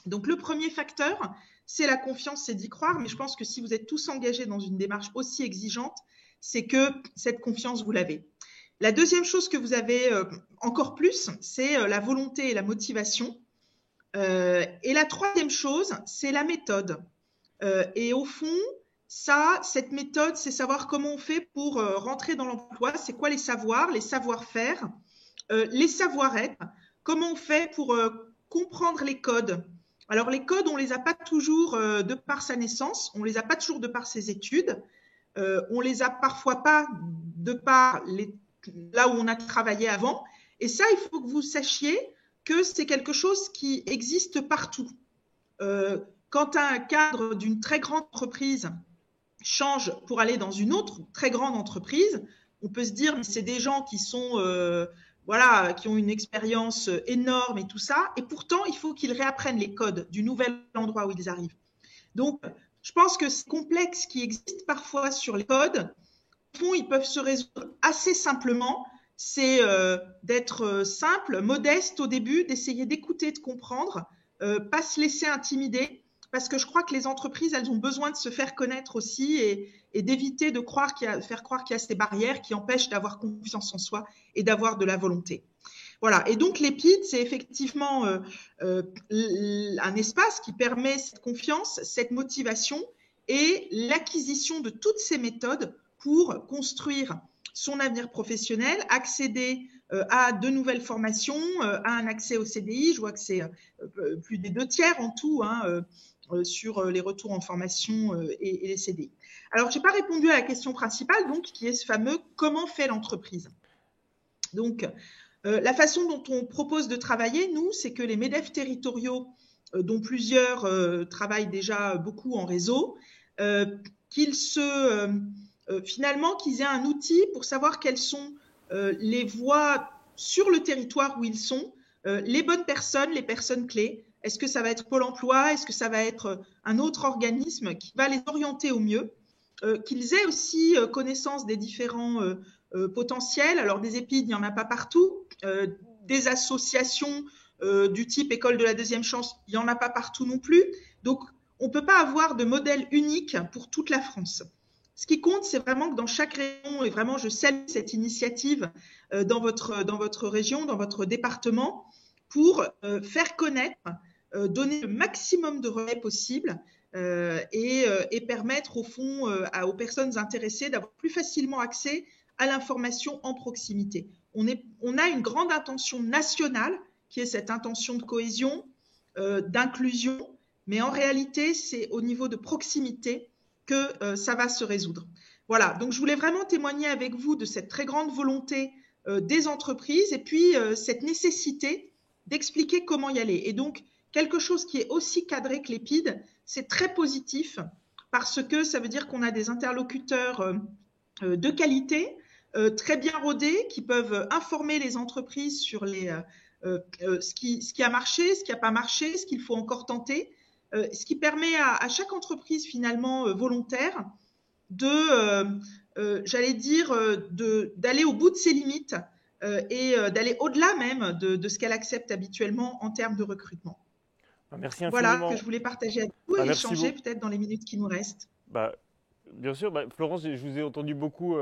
Donc, le premier facteur, c'est la confiance, c'est d'y croire, mais je pense que si vous êtes tous engagés dans une démarche aussi exigeante, c'est que cette confiance, vous l'avez. La deuxième chose que vous avez encore plus, c'est la volonté et la motivation. Et la troisième chose, c'est la méthode. Et au fond, cette méthode, c'est savoir comment on fait pour rentrer dans l'emploi, c'est quoi les savoirs, les savoir-faire, les savoir-être, comment on fait pour comprendre les codes. Alors, les codes, on ne les a pas toujours de par sa naissance, on ne les a pas toujours de par ses études, on les a parfois pas de par là où on a travaillé avant. Et ça, il faut que vous sachiez que c'est quelque chose qui existe partout. Quand un cadre d'une très grande entreprise change pour aller dans une autre très grande entreprise, on peut se dire, mais c'est des gens qui sont, qui ont une expérience énorme et tout ça, et pourtant, il faut qu'ils réapprennent les codes du nouvel endroit où ils arrivent. Donc, je pense que ces complexes qui existent parfois sur les codes, au fond, ils peuvent se résoudre assez simplement. C'est d'être simple, modeste au début, d'essayer d'écouter, de comprendre, pas se laisser intimider, parce que je crois que les entreprises, elles ont besoin de se faire connaître aussi et d'éviter de faire croire qu'il y a ces barrières qui empêchent d'avoir confiance en soi et d'avoir de la volonté. Voilà. Et donc, l'EPID, c'est effectivement un espace qui permet cette confiance, cette motivation et l'acquisition de toutes ces méthodes pour construire son avenir professionnel, accéder à de nouvelles formations, à un accès au CDI. Je vois que c'est plus des 2/3 en tout sur les retours en formation et les CDI. Alors, je n'ai pas répondu à la question principale, donc, qui est ce fameux « comment fait l'entreprise ?» Donc, la façon dont on propose de travailler, nous, c'est que les MEDEF territoriaux, dont plusieurs travaillent déjà beaucoup en réseau, finalement, qu'ils aient un outil pour savoir quelles sont les voies sur le territoire où ils sont, les bonnes personnes, les personnes clés. Est-ce que ça va être Pôle emploi? Est-ce que ça va être un autre organisme qui va les orienter au mieux? Qu'ils aient aussi connaissance des différents potentiels. Alors, des EPID, il n'y en a pas partout. Des associations du type École de la deuxième chance, il n'y en a pas partout non plus. Donc, on ne peut pas avoir de modèle unique pour toute la France. Ce qui compte, c'est vraiment que dans chaque région, et vraiment je salue cette initiative dans votre région, dans votre département, pour faire connaître, donner le maximum de relais possible et permettre au fond aux personnes intéressées d'avoir plus facilement accès à l'information en proximité. On a une grande intention nationale qui est cette intention de cohésion, d'inclusion, mais en réalité, c'est au niveau de proximité que ça va se résoudre. Voilà, donc je voulais vraiment témoigner avec vous de cette très grande volonté des entreprises et puis cette nécessité d'expliquer comment y aller. Et donc, quelque chose qui est aussi cadré que l'EPID, c'est très positif parce que ça veut dire qu'on a des interlocuteurs de qualité, très bien rodés, qui peuvent informer les entreprises sur ce qui a marché, ce qui n'a pas marché, ce qu'il faut encore tenter, ce qui permet à chaque entreprise finalement volontaire j'allais dire, d'aller au bout de ses limites et d'aller au-delà même de ce qu'elle accepte habituellement en termes de recrutement. Merci infiniment. Voilà que je voulais partager avec vous et échanger peut-être dans les minutes qui nous restent. Bien sûr, Florence, je vous ai entendu beaucoup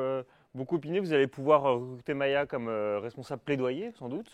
opiner. Vous allez pouvoir recruter Maya comme responsable plaidoyer, sans doute.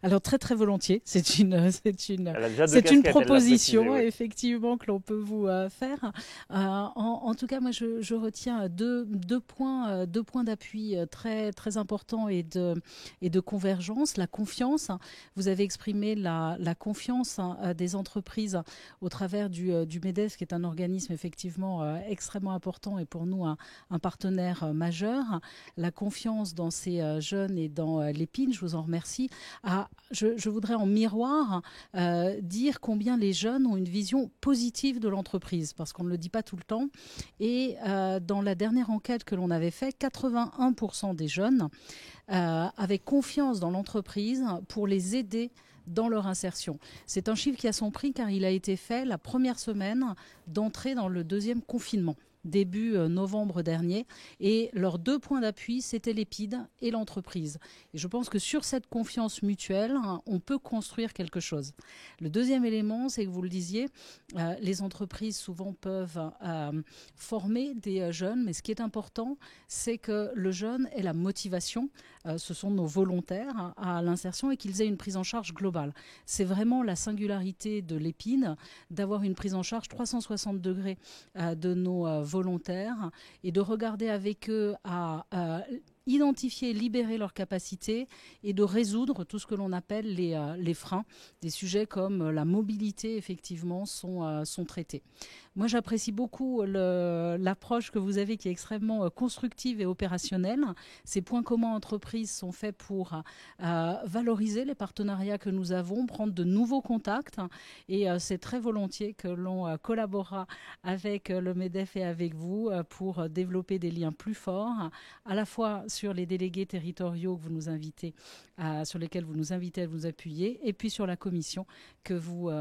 Alors très très volontiers, c'est une proposition effectivement que l'on peut vous faire. En tout cas, moi je retiens deux points d'appui très très importants et de convergence. La confiance. Vous avez exprimé la confiance des entreprises au travers du MEDEF, qui est un organisme effectivement extrêmement important et pour nous un partenaire majeur. La confiance dans ces jeunes et dans l'EPID, je vous en remercie. Je voudrais en miroir dire combien les jeunes ont une vision positive de l'entreprise, parce qu'on ne le dit pas tout le temps. Et dans la dernière enquête que l'on avait faite, 81% des jeunes avaient confiance dans l'entreprise pour les aider dans leur insertion. C'est un chiffre qui a son prix car il a été fait la première semaine d'entrée dans le deuxième confinement, début novembre dernier, et leurs deux points d'appui, c'était l'EPID et l'entreprise. Et je pense que sur cette confiance mutuelle, on peut construire quelque chose. Le deuxième élément, c'est que vous le disiez, les entreprises souvent peuvent former des jeunes, mais ce qui est important, c'est que le jeune ait la motivation, ce sont nos volontaires à l'insertion, et qu'ils aient une prise en charge globale. C'est vraiment la singularité de l'EPID, d'avoir une prise en charge 360 degrés de nos volontaires et de regarder avec eux à identifier, libérer leurs capacités et de résoudre tout ce que l'on appelle les freins. Des sujets comme la mobilité, effectivement, sont traités. Moi, j'apprécie beaucoup l'approche que vous avez qui est extrêmement constructive et opérationnelle. Ces points communs entreprises sont faits pour valoriser les partenariats que nous avons, prendre de nouveaux contacts et c'est très volontiers que l'on collaborera avec le MEDEF et avec vous pour développer des liens plus forts, à la fois sur les délégués territoriaux que vous nous invitez, sur lesquels vous nous invitez à vous appuyer, et puis sur la commission que vous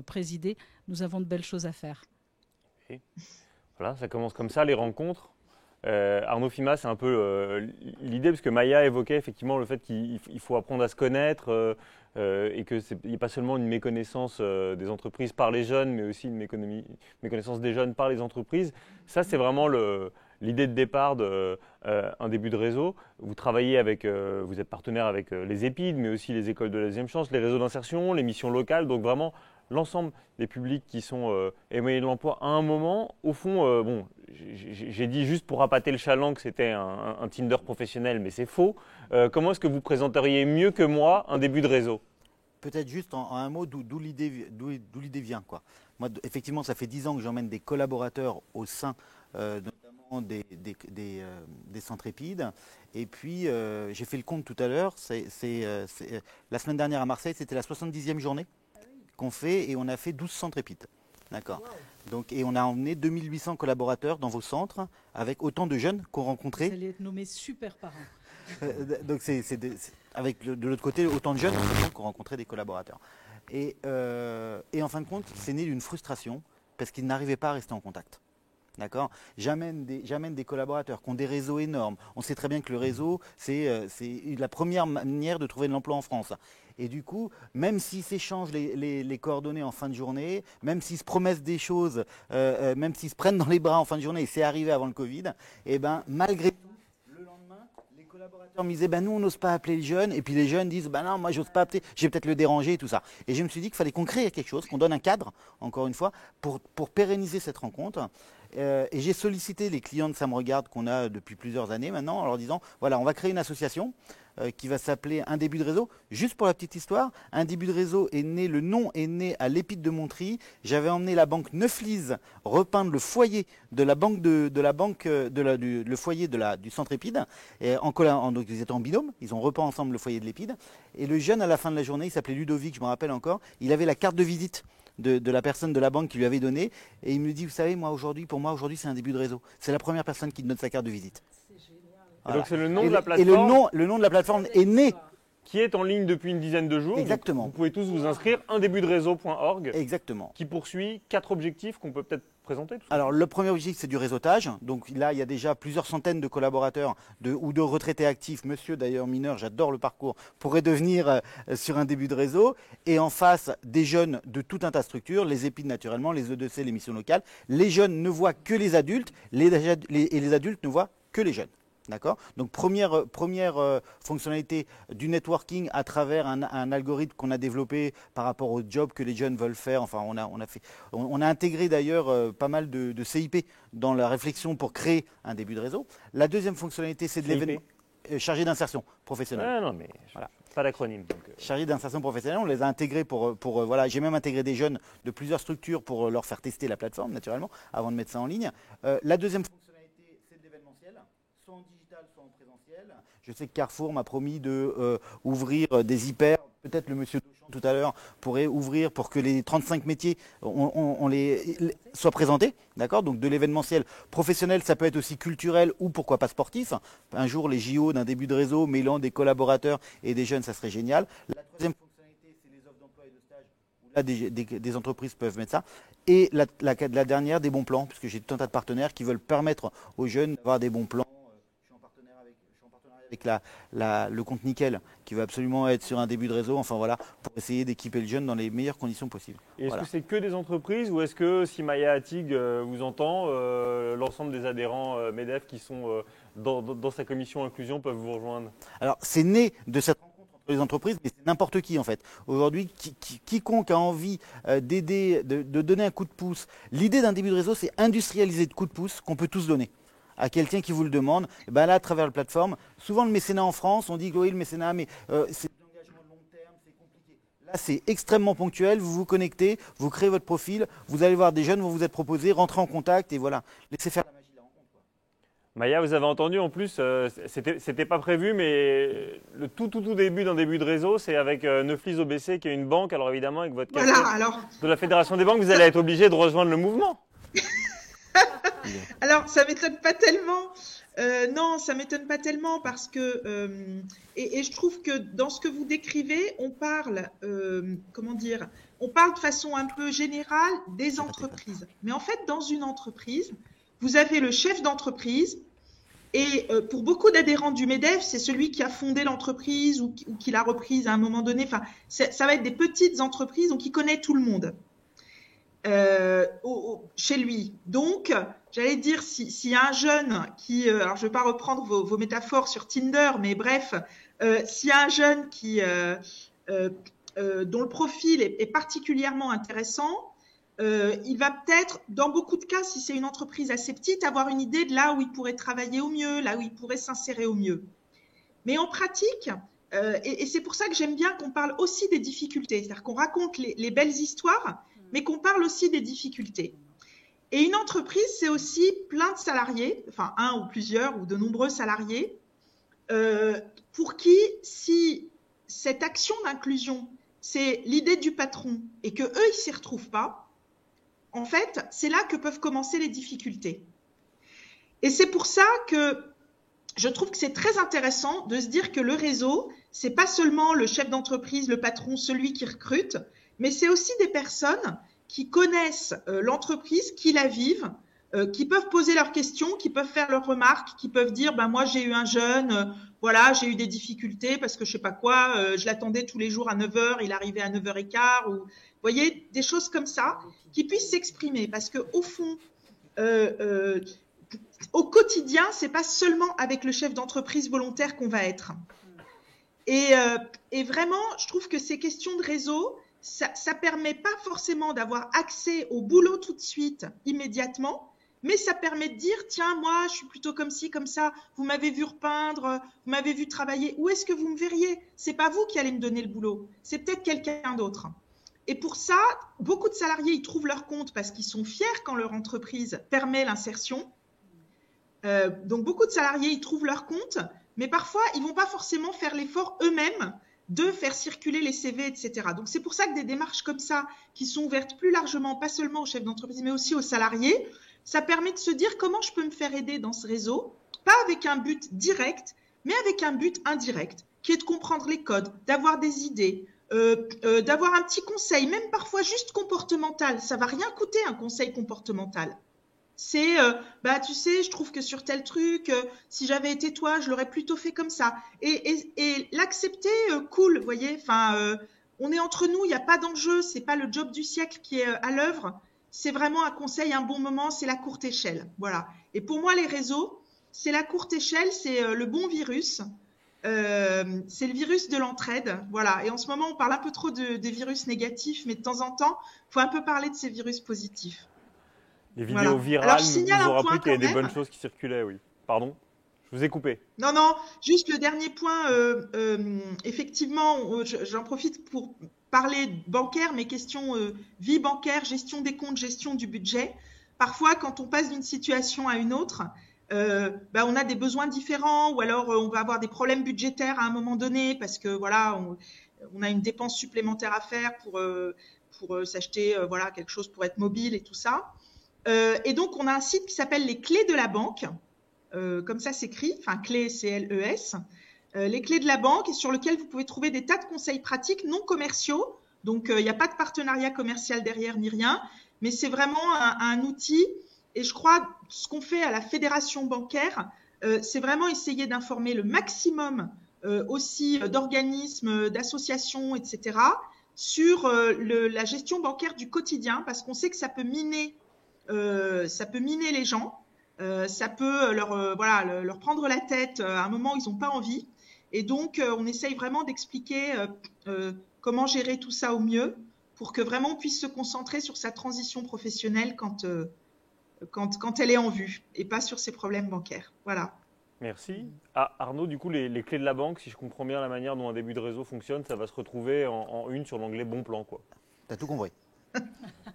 présidez. Nous avons de belles choses à faire. Et voilà, ça commence comme ça, les rencontres. Arnaud Fima, c'est un peu l'idée, parce que Maya évoquait effectivement le fait qu'il faut apprendre à se connaître et qu'il n'y a pas seulement une méconnaissance des entreprises par les jeunes, mais aussi une méconnaissance des jeunes par les entreprises. Ça, c'est vraiment l'idée de départ d'un début de réseau. Vous travaillez vous êtes partenaire avec les EPID, mais aussi les écoles de la deuxième chance, les réseaux d'insertion, les missions locales, donc vraiment l'ensemble des publics qui sont éloignés de l'emploi à un moment. Au fond, j'ai dit juste pour appâter le chaland que c'était un Tinder professionnel, mais c'est faux. Comment est-ce que vous présenteriez mieux que moi un début de réseau ? Peut-être juste en un mot d'où l'idée vient, quoi. Moi, effectivement, ça fait 10 ans que j'emmène des collaborateurs au sein notamment des centres EPID. Et puis, j'ai fait le compte tout à l'heure. La semaine dernière à Marseille, c'était la 70e journée qu'on fait et on a fait 12 centres EPID. D'accord. Wow. Donc, et on a emmené 2800 collaborateurs dans vos centres avec autant de jeunes qu'on rencontrait. Vous allez être nommés super parrains. Donc avec de l'autre côté autant de jeunes qu'on rencontrait des collaborateurs. Et en fin de compte, c'est né d'une frustration parce qu'ils n'arrivaient pas à rester en contact. D'accord. J'amène des collaborateurs qui ont des réseaux énormes. On sait très bien que le réseau, c'est la première manière de trouver de l'emploi en France. Et du coup, même s'ils s'échangent les coordonnées en fin de journée, même s'ils se promettent des choses, même s'ils se prennent dans les bras en fin de journée, et c'est arrivé avant le Covid, et ben malgré tout, le lendemain, les collaborateurs me disaient, nous on n'ose pas appeler les jeunes, et puis les jeunes disent, non, moi j'ose pas appeler, je vais peut-être le déranger et tout ça. Et je me suis dit qu'il fallait qu'on crée quelque chose, qu'on donne un cadre, encore une fois, pour pérenniser cette rencontre. Et j'ai sollicité les clients de Ça me regarde qu'on a depuis plusieurs années maintenant en leur disant, voilà, on va créer une association qui va s'appeler Un début de réseau. Juste pour la petite histoire, Un début de réseau le nom est né à l'Épide de Montry. J'avais emmené la banque Neuflise repeindre le foyer de la banque le foyer du centre Épide. Et donc ils étaient en binôme, ils ont repeint ensemble le foyer de l'Épide. Et le jeune à la fin de la journée, il s'appelait Ludovic, je me rappelle encore, il avait la carte de visite de la personne de la banque qui lui avait donné, et il me dit, vous savez, pour moi aujourd'hui c'est un début de réseau. C'est la première personne qui me donne sa carte de visite. Voilà. Donc c'est le nom de la plateforme. Et le nom de la plateforme est né. Qui est en ligne depuis une dizaine de jours. Exactement. Vous pouvez tous vous inscrire, undébutderéseau.org. Exactement. Qui poursuit 4 objectifs qu'on peut peut-être présenter. Alors le premier objectif, c'est du réseautage. Donc là, il y a déjà plusieurs centaines de collaborateurs ou de retraités actifs. Monsieur d'ailleurs mineur, j'adore le parcours, pourrait devenir sur Un début de réseau. Et en face, des jeunes de tout un tas de structures, les EPID naturellement, les E2C, les missions locales. Les jeunes ne voient que les adultes, et les adultes ne voient que les jeunes. D'accord. Donc première fonctionnalité du networking à travers un algorithme qu'on a développé par rapport aux jobs que les jeunes veulent faire. Enfin, on a intégré d'ailleurs pas mal de CIP dans la réflexion pour créer un début de réseau. La deuxième fonctionnalité, c'est de l'événement chargé d'insertion professionnelle. Ah non, mais voilà. Pas d'acronyme. Chargé d'insertion professionnelle, on les a intégrés voilà. J'ai même intégré des jeunes de plusieurs structures pour leur faire tester la plateforme naturellement avant de mettre ça en ligne. La deuxième fonctionnalité, c'est de l'événementiel. Soit en digital, soit en présentiel. Je sais que Carrefour m'a promis d'ouvrir des hyper. Peut-être le monsieur Dauchamp tout à l'heure pourrait ouvrir pour que les 35 métiers soient présentés. D'accord. Donc de l'événementiel professionnel, ça peut être aussi culturel ou pourquoi pas sportif. Un jour, les JO d'un début de réseau mêlant des collaborateurs et des jeunes, ça serait génial. La troisième fonctionnalité, c'est les offres d'emploi et de stage. Là, des entreprises peuvent mettre ça. Et la dernière, des bons plans, puisque j'ai tout un tas de partenaires qui veulent permettre aux jeunes d'avoir des bons plans. Avec le compte Nickel qui va absolument être sur Un début de réseau, enfin voilà, pour essayer d'équiper le jeune dans les meilleures conditions possibles. Et est-ce que c'est que des entreprises ou est-ce que si Maya Attig vous entend, l'ensemble des adhérents MEDEF qui sont dans sa commission inclusion peuvent vous rejoindre? Alors c'est né de cette rencontre entre les entreprises, mais c'est n'importe qui en fait. Aujourd'hui, quiconque a envie d'aider, de donner un coup de pouce, l'idée d'Un début de réseau, c'est industrialiser de coups de pouce qu'on peut tous donner à quelqu'un qui vous le demande. Et ben là, à travers la plateforme, souvent le mécénat en France, on dit que oui, le mécénat, mais c'est de l'engagement de long terme, c'est compliqué. Là, c'est extrêmement ponctuel, vous vous connectez, vous créez votre profil, vous allez voir des jeunes vont vous être proposés, rentrez en contact et voilà, laissez faire la magie de la rencontre. Maya, vous avez entendu en plus, c'était pas prévu, mais le tout début d'Un début de réseau, c'est avec Neuflise OBC qui est une banque. Alors évidemment, avec votre casquette de la Fédération des banques, vous allez être obligé de rejoindre le mouvement. Alors, ça m'étonne pas tellement. Non, ça m'étonne pas tellement parce que et je trouve que dans ce que vous décrivez, on parle on parle de façon un peu générale des entreprises. Mais en fait, dans une entreprise, vous avez le chef d'entreprise et pour beaucoup d'adhérents du MEDEF, c'est celui qui a fondé l'entreprise ou qui l'a reprise à un moment donné. Enfin, ça va être des petites entreprises, donc il connaît tout le monde. Chez lui. Donc, j'allais dire, s'il y a un jeune qui, alors je ne vais pas reprendre vos métaphores sur Tinder, mais bref, s'il y a un jeune dont le profil est particulièrement intéressant, il va peut-être, dans beaucoup de cas, si c'est une entreprise assez petite, avoir une idée de là où il pourrait travailler au mieux, là où il pourrait s'insérer au mieux. Mais en pratique, et c'est pour ça que j'aime bien qu'on parle aussi des difficultés, c'est-à-dire qu'on raconte les belles histoires, mais qu'on parle aussi des difficultés. Et une entreprise, c'est aussi plein de salariés, enfin un ou plusieurs ou de nombreux salariés, pour qui, si cette action d'inclusion, c'est l'idée du patron et que eux, ils s'y retrouvent pas, en fait, c'est là que peuvent commencer les difficultés. Et c'est pour ça que je trouve que c'est très intéressant de se dire que le réseau, c'est pas seulement le chef d'entreprise, le patron, celui qui recrute, mais c'est aussi des personnes qui connaissent l'entreprise, qui la vivent, qui peuvent poser leurs questions, qui peuvent faire leurs remarques, qui peuvent dire moi j'ai eu un jeune, voilà, j'ai eu des difficultés parce que je sais pas quoi, je l'attendais tous les jours à 9h, il arrivait à 9h15, ou vous voyez, des choses comme ça, qui puissent s'exprimer, parce que au fond, au quotidien, c'est pas seulement avec le chef d'entreprise volontaire qu'on va être. Et vraiment, je trouve que ces questions de réseau, ça permet pas forcément d'avoir accès au boulot tout de suite, immédiatement, mais ça permet de dire, tiens, moi, je suis plutôt comme ci, comme ça, vous m'avez vu repeindre, vous m'avez vu travailler, où est-ce que vous me verriez? C'est pas vous qui allez me donner le boulot, c'est peut-être quelqu'un d'autre. Et pour ça, beaucoup de salariés, ils trouvent leur compte parce qu'ils sont fiers quand leur entreprise permet l'insertion. Donc, beaucoup de salariés, ils trouvent leur compte, mais parfois, ils vont pas forcément faire l'effort eux-mêmes de faire circuler les CV, etc. Donc, c'est pour ça que des démarches comme ça, qui sont ouvertes plus largement, pas seulement aux chefs d'entreprise, mais aussi aux salariés, ça permet de se dire comment je peux me faire aider dans ce réseau, pas avec un but direct, mais avec un but indirect, qui est de comprendre les codes, d'avoir des idées, d'avoir un petit conseil, même parfois juste comportemental. Ça va rien coûter un conseil comportemental. C'est, tu sais, je trouve que sur tel truc, si j'avais été toi, je l'aurais plutôt fait comme ça. Et l'accepter, cool, vous voyez. Enfin, on est entre nous, il n'y a pas d'enjeu, c'est pas le job du siècle qui est à l'œuvre. C'est vraiment un conseil, un bon moment, c'est la courte échelle. Voilà. Et pour moi, les réseaux, c'est la courte échelle, c'est le bon virus. C'est le virus de l'entraide. Voilà. Et en ce moment, on parle un peu trop des virus négatifs, mais de temps en temps, il faut un peu parler de ces virus positifs. Les vidéos virales nous ont rappelé qu'il y avait des bonnes choses qui circulaient, oui. Pardon ? Je vous ai coupé. Non, juste le dernier point. Effectivement, j'en profite pour parler bancaire, mais questions vie bancaire, gestion des comptes, gestion du budget. Parfois, quand on passe d'une situation à une autre, on a des besoins différents, ou alors on va avoir des problèmes budgétaires à un moment donné, parce que voilà, on a une dépense supplémentaire à faire pour s'acheter quelque chose pour être mobile et tout ça. Et donc, on a un site qui s'appelle les clés de la banque, comme ça s'écrit, enfin clés CLES, les clés de la banque, et sur lequel vous pouvez trouver des tas de conseils pratiques non commerciaux. Donc, il n'y a pas de partenariat commercial derrière ni rien, mais c'est vraiment un outil. Et je crois ce qu'on fait à la fédération bancaire, c'est vraiment essayer d'informer le maximum aussi d'organismes, d'associations, etc., sur la gestion bancaire du quotidien, parce qu'on sait que ça peut miner les gens, ça peut leur prendre la tête à un moment où ils n'ont pas envie. Et donc, on essaye vraiment d'expliquer comment gérer tout ça au mieux pour que vraiment on puisse se concentrer sur sa transition professionnelle quand elle est en vue et pas sur ses problèmes bancaires. Voilà. Merci. Ah, Arnaud, du coup, les clés de la banque, si je comprends bien la manière dont un début de réseau fonctionne, ça va se retrouver en une sur l'onglet Bon Plan, quoi. T'as tout compris.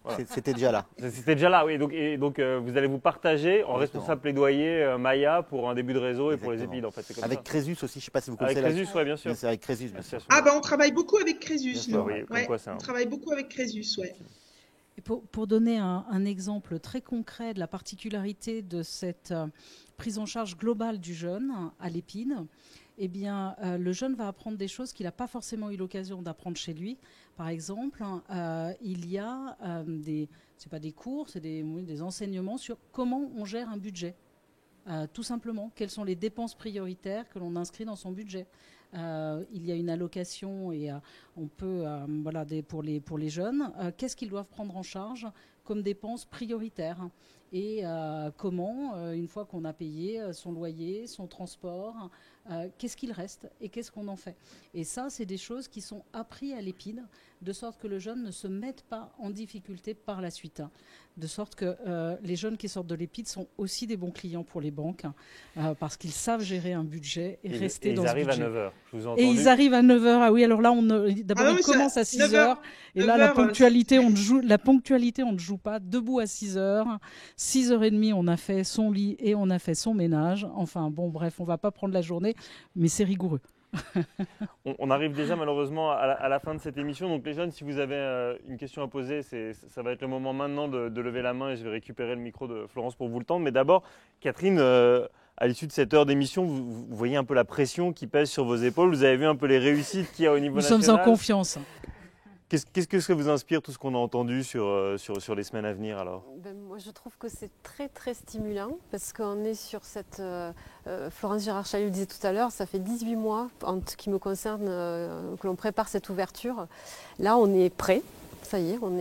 Voilà. C'était déjà là. C'était déjà là, oui. Donc vous allez vous partager en responsable plaidoyer Maya pour un début de réseau. Exactement. Et pour les EPID, en fait. C'est comme avec ça. Crésus aussi, je ne sais pas si vous connaissez. Avec Crésus, oui, bien sûr. C'est avec Crésus, bien sûr. On travaille beaucoup avec Crésus, nous. Oui, on travaille beaucoup avec Crésus, ouais. Et pour donner un exemple très concret de la particularité de cette prise en charge globale du jeune à l'EPID, eh bien, le jeune va apprendre des choses qu'il n'a pas forcément eu l'occasion d'apprendre chez lui. Par exemple, il y a c'est pas des cours, c'est des enseignements sur comment on gère un budget. Tout simplement, quelles sont les dépenses prioritaires que l'on inscrit dans son budget. Il y a une allocation et on peut, pour les jeunes, qu'est-ce qu'ils doivent prendre en charge comme dépenses prioritaires et comment, une fois qu'on a payé son loyer, son transport, qu'est-ce qu'il reste et qu'est-ce qu'on en fait. Et ça, c'est des choses qui sont apprises à l'EPID, de sorte que le jeune ne se mette pas en difficulté par la suite. De sorte que les jeunes qui sortent de l'EPID sont aussi des bons clients pour les banques, parce qu'ils savent gérer un budget et rester dans ce budget. Ils arrivent à 9h, je vous ai entendu. Et ils arrivent à 9h, ah oui, alors là, d'abord ils commencent à 6h, et là, la ponctualité, on ne joue pas. Debout à 6h, 6h30, on a fait son lit et on a fait son ménage. Enfin, bon, bref, on ne va pas prendre la journée, mais c'est rigoureux. On arrive déjà malheureusement à la fin de cette émission. Donc les jeunes, si vous avez une question à poser, ça va être le moment maintenant de lever la main et je vais récupérer le micro de Florence pour vous le tendre. Mais d'abord, Catherine, à l'issue de cette heure d'émission, vous voyez un peu la pression qui pèse sur vos épaules. Vous avez vu un peu les réussites qu'il y a au niveau national. Nous sommes en confiance. Qu'est-ce que ça vous inspire, tout ce qu'on a entendu sur les semaines à venir alors? Moi, je trouve que c'est très très stimulant parce qu'on est sur cette... Florence Gérard-Chailly le disait tout à l'heure, ça fait 18 mois, en ce qui me concerne, que l'on prépare cette ouverture. Là, on est prêt. Ça y est, on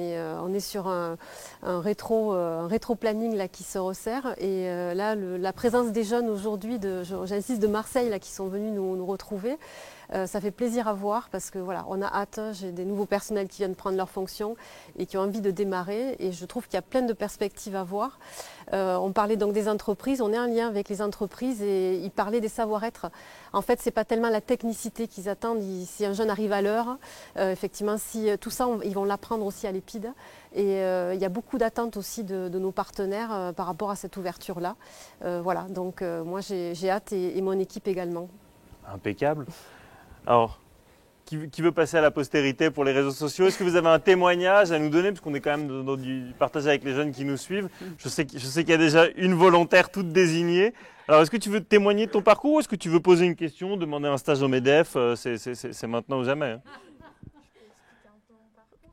est sur un rétro-planning là, qui se resserre. Et là, la présence des jeunes aujourd'hui, j'insiste, de Marseille là, qui sont venus nous retrouver, ça fait plaisir à voir parce que voilà, on a hâte. J'ai des nouveaux personnels qui viennent prendre leurs fonctions et qui ont envie de démarrer. Et je trouve qu'il y a plein de perspectives à voir. On parlait donc des entreprises, on est en lien avec les entreprises et ils parlaient des savoir-être. En fait, ce n'est pas tellement la technicité qu'ils attendent. Si un jeune arrive à l'heure, effectivement, si tout ça, ils vont l'apprendre aussi à l'EPID. Et il y a beaucoup d'attentes aussi de nos partenaires par rapport à cette ouverture-là. Voilà, donc moi j'ai hâte et mon équipe également. Impeccable. Alors, qui veut passer à la postérité pour les réseaux sociaux? Est-ce que vous avez un témoignage à nous donner? Parce qu'on est quand même dans du partage avec les jeunes qui nous suivent. Je sais qu'il y a déjà une volontaire toute désignée. Alors, est-ce que tu veux témoigner de ton parcours ou est-ce que tu veux poser une question, demander un stage au MEDEF? C'est maintenant ou jamais. Hein.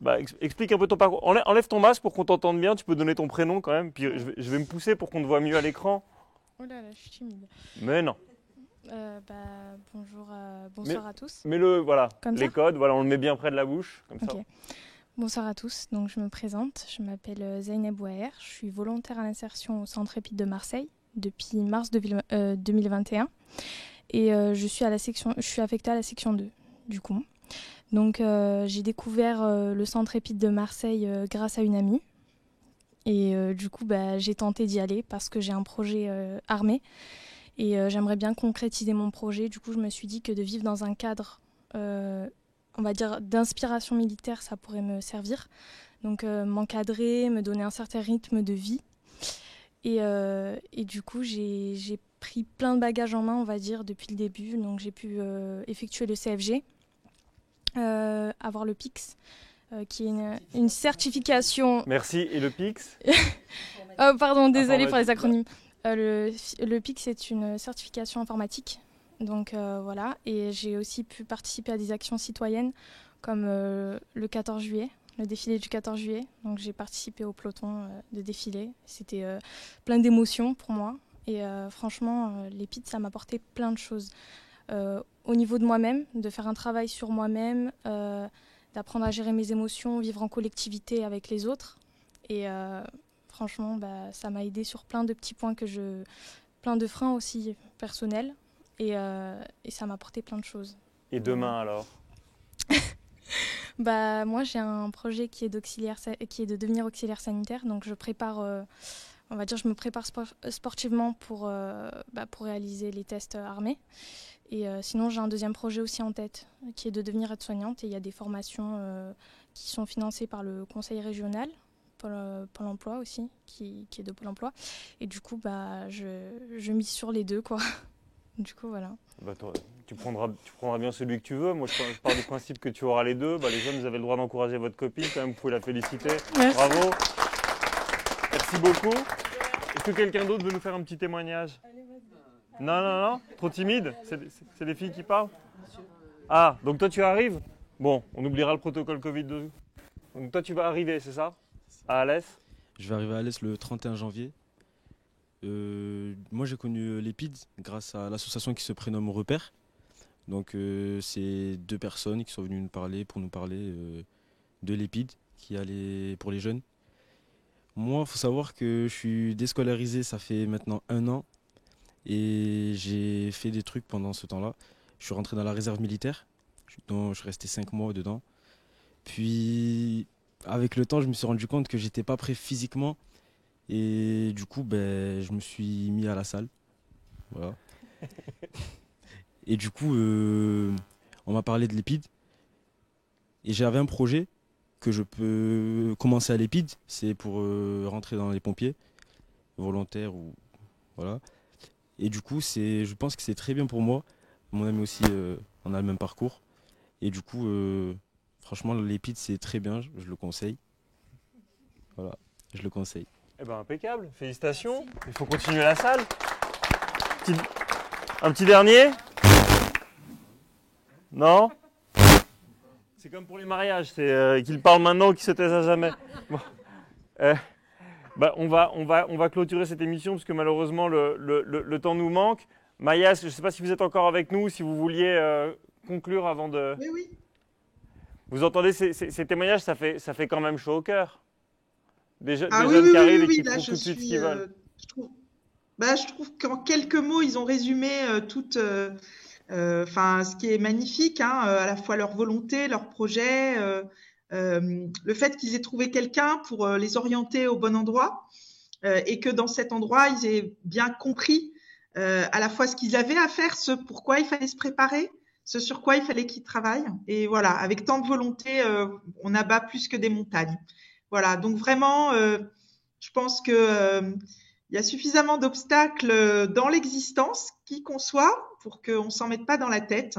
Bah, explique un peu ton parcours. Enlève ton masque pour qu'on t'entende bien. Tu peux donner ton prénom quand même. Puis je vais me pousser pour qu'on te voit mieux à l'écran. Oh là là, je suis timide. Mais non. Bonsoir à tous. Voilà, comme les ça codes, voilà, on le met bien près de la bouche, comme okay. Ça. Bonsoir à tous, donc je me présente, je m'appelle Zeynep Bouaher, je suis volontaire à l'insertion au Centre EPID de Marseille depuis mars 2021 et je suis affectée à la section 2 du coup. Donc j'ai découvert le Centre EPID de Marseille grâce à une amie et du coup j'ai tenté d'y aller parce que j'ai un projet armé. Et j'aimerais bien concrétiser mon projet. Du coup, je me suis dit que de vivre dans un cadre, on va dire, d'inspiration militaire, ça pourrait me servir. Donc, m'encadrer, me donner un certain rythme de vie. Et du coup, j'ai pris plein de bagages en main, on va dire, depuis le début. Donc, j'ai pu effectuer le CFG, avoir le PIX, qui est une certification... Merci. Et le PIX? Oh, pardon, désolé pour les acronymes. Le PIC, c'est une certification informatique. Donc voilà. Et j'ai aussi pu participer à des actions citoyennes comme le 14 juillet, le défilé du 14 juillet. Donc j'ai participé au peloton de défilé. C'était plein d'émotions pour moi. Et franchement, l'EPID, ça m'a apporté plein de choses. Au niveau de moi-même, de faire un travail sur moi-même, d'apprendre à gérer mes émotions, vivre en collectivité avec les autres. Et... franchement, ça m'a aidé sur plein de petits points plein de freins aussi personnels et ça m'a apporté plein de choses. Et demain alors? Moi j'ai un projet qui est de devenir auxiliaire sanitaire, donc je me prépare sportivement pour réaliser les tests armés. Et sinon j'ai un deuxième projet aussi en tête qui est de devenir aide-soignante et il y a des formations qui sont financées par le conseil régional. Pôle emploi aussi, qui est de Pôle emploi. Et du coup, je mise sur les deux, quoi. Du coup, voilà. Tu prendras bien celui que tu veux. Moi, je pars du principe que tu auras les deux. Les jeunes, vous avez le droit d'encourager votre copine, quand même, vous pouvez la féliciter. Merci. Bravo. Merci beaucoup. Est-ce que quelqu'un d'autre veut nous faire un petit témoignage? Non. Trop timide? C'est les filles qui parlent? Ah, donc toi, tu arrives? Bon, on oubliera le protocole Covid. Donc toi, tu vas arriver, c'est ça? À Alès? Je vais arriver à Alès le 31 janvier. Moi, j'ai connu l'EPID grâce à l'association qui se prénomme Repère. Donc, c'est deux personnes qui sont venues pour nous parler de l'EPID qui allait pour les jeunes. Moi, il faut savoir que je suis déscolarisé, ça fait maintenant 1 an. Et j'ai fait des trucs pendant ce temps-là. Je suis rentré dans la réserve militaire. Je suis resté 5 mois dedans. Puis... avec le temps, je me suis rendu compte que j'étais pas prêt physiquement et du coup, je me suis mis à la salle. Voilà. Et du coup, on m'a parlé de l'EPID et j'avais un projet que je peux commencer à l'EPID, c'est pour rentrer dans les pompiers volontaires ou voilà. Et du coup, je pense que c'est très bien pour moi. Mon ami aussi, on a le même parcours et du coup. Franchement, l'EPID, c'est très bien, je le conseille. Voilà, je le conseille. Eh ben, impeccable, félicitations. Merci. Il faut continuer la salle. Un petit dernier? Non? C'est comme pour les mariages, c'est qu'ils parlent maintenant ou qu'ils se taisent à jamais. Bon. On va clôturer cette émission parce que malheureusement le temps nous manque. Maya, je ne sais pas si vous êtes encore avec nous, si vous vouliez conclure avant de... Oui, oui. Vous entendez ces témoignages, ça fait quand même chaud au cœur. Des jeunes oui, qui arrivent et oui, qui là, font tout de suite ce qu'ils veulent. Je trouve qu'en quelques mots, ils ont résumé ce qui est magnifique, hein, à la fois leur volonté, leur projet, le fait qu'ils aient trouvé quelqu'un pour les orienter au bon endroit et que dans cet endroit, ils aient bien compris à la fois ce qu'ils avaient à faire, ce pourquoi il fallait se préparer, ce sur quoi il fallait qu'ils travaillent. Et voilà, avec tant de volonté, on abat plus que des montagnes. Voilà, donc vraiment, je pense que il y a suffisamment d'obstacles dans l'existence, qui qu'on soit, pour qu'on s'en mette pas dans la tête.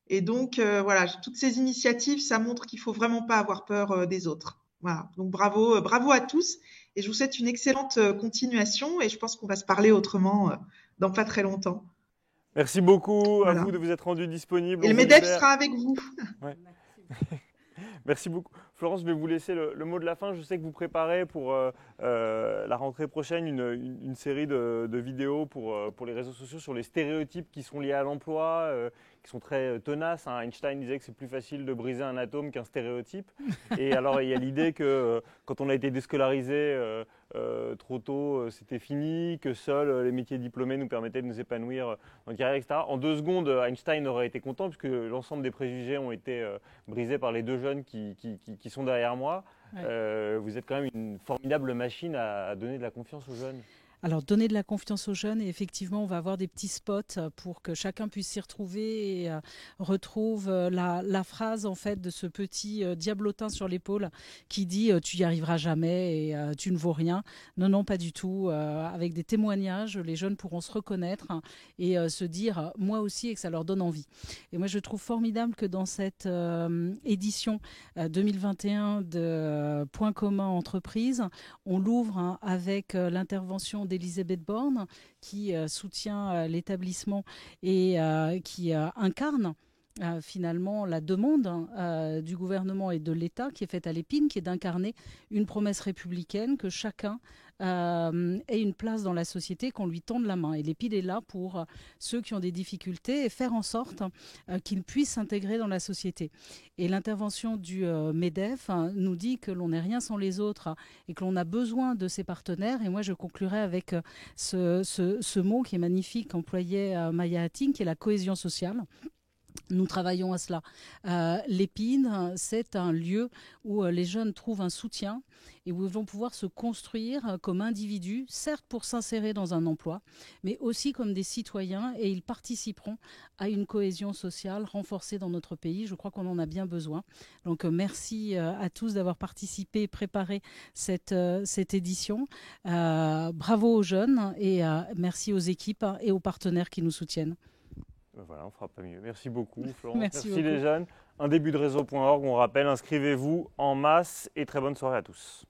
Et donc, voilà, toutes ces initiatives, ça montre qu'il faut vraiment pas avoir peur des autres. Voilà, donc bravo, bravo à tous. Et je vous souhaite une excellente continuation. Et je pense qu'on va se parler autrement dans pas très longtemps. Merci beaucoup à vous de vous être rendu disponible. Et le MEDEF sera avec vous. Ouais. Merci beaucoup. Florence, je vais vous laisser le mot de la fin. Je sais que vous préparez pour la rentrée prochaine une série de vidéos pour les réseaux sociaux sur les stéréotypes qui sont liés à l'emploi, qui sont très tenaces. Hein. Einstein disait que c'est plus facile de briser un atome qu'un stéréotype. Et alors, il y a l'idée que quand on a été déscolarisé trop tôt, c'était fini, que seuls les métiers diplômés nous permettaient de nous épanouir en carrière, etc. En 2 secondes, Einstein aurait été content puisque l'ensemble des préjugés ont été brisés par les 2 jeunes qui sont derrière moi. Ouais. Vous êtes quand même une formidable machine à donner de la confiance aux jeunes. Alors, donner de la confiance aux jeunes, et effectivement, on va avoir des petits spots pour que chacun puisse s'y retrouver et retrouve la phrase, en fait, de ce petit diablotin sur l'épaule qui dit « tu y arriveras jamais et tu ne vaux rien ». Non, non, pas du tout. Avec des témoignages, les jeunes pourront se reconnaître et se dire « moi aussi » et que ça leur donne envie. Et moi, je trouve formidable que dans cette édition 2021 de Point commun entreprise, on l'ouvre avec l'intervention d'Elisabeth Borne, qui soutient l'établissement et qui incarne finalement la demande du gouvernement et de l'État qui est faite à l'Épine, qui est d'incarner une promesse républicaine, que chacun ait une place dans la société, qu'on lui tende la main. Et l'Épine est là pour ceux qui ont des difficultés et faire en sorte qu'ils puissent s'intégrer dans la société. Et l'intervention du MEDEF nous dit que l'on n'est rien sans les autres et que l'on a besoin de ses partenaires. Et moi, je conclurai avec ce mot qui est magnifique qu'employait Maya Hatting, qui est la cohésion sociale. Nous travaillons à cela. L'Épine, c'est un lieu où les jeunes trouvent un soutien et où ils vont pouvoir se construire comme individus, certes pour s'insérer dans un emploi, mais aussi comme des citoyens, et ils participeront à une cohésion sociale renforcée dans notre pays. Je crois qu'on en a bien besoin. Donc merci à tous d'avoir participé et préparé cette édition. Bravo aux jeunes et merci aux équipes et aux partenaires qui nous soutiennent. Voilà, on ne fera pas mieux. Merci beaucoup, Florence. Merci beaucoup. Les jeunes. Un début de réseau.org, on rappelle, inscrivez-vous en masse et très bonne soirée à tous.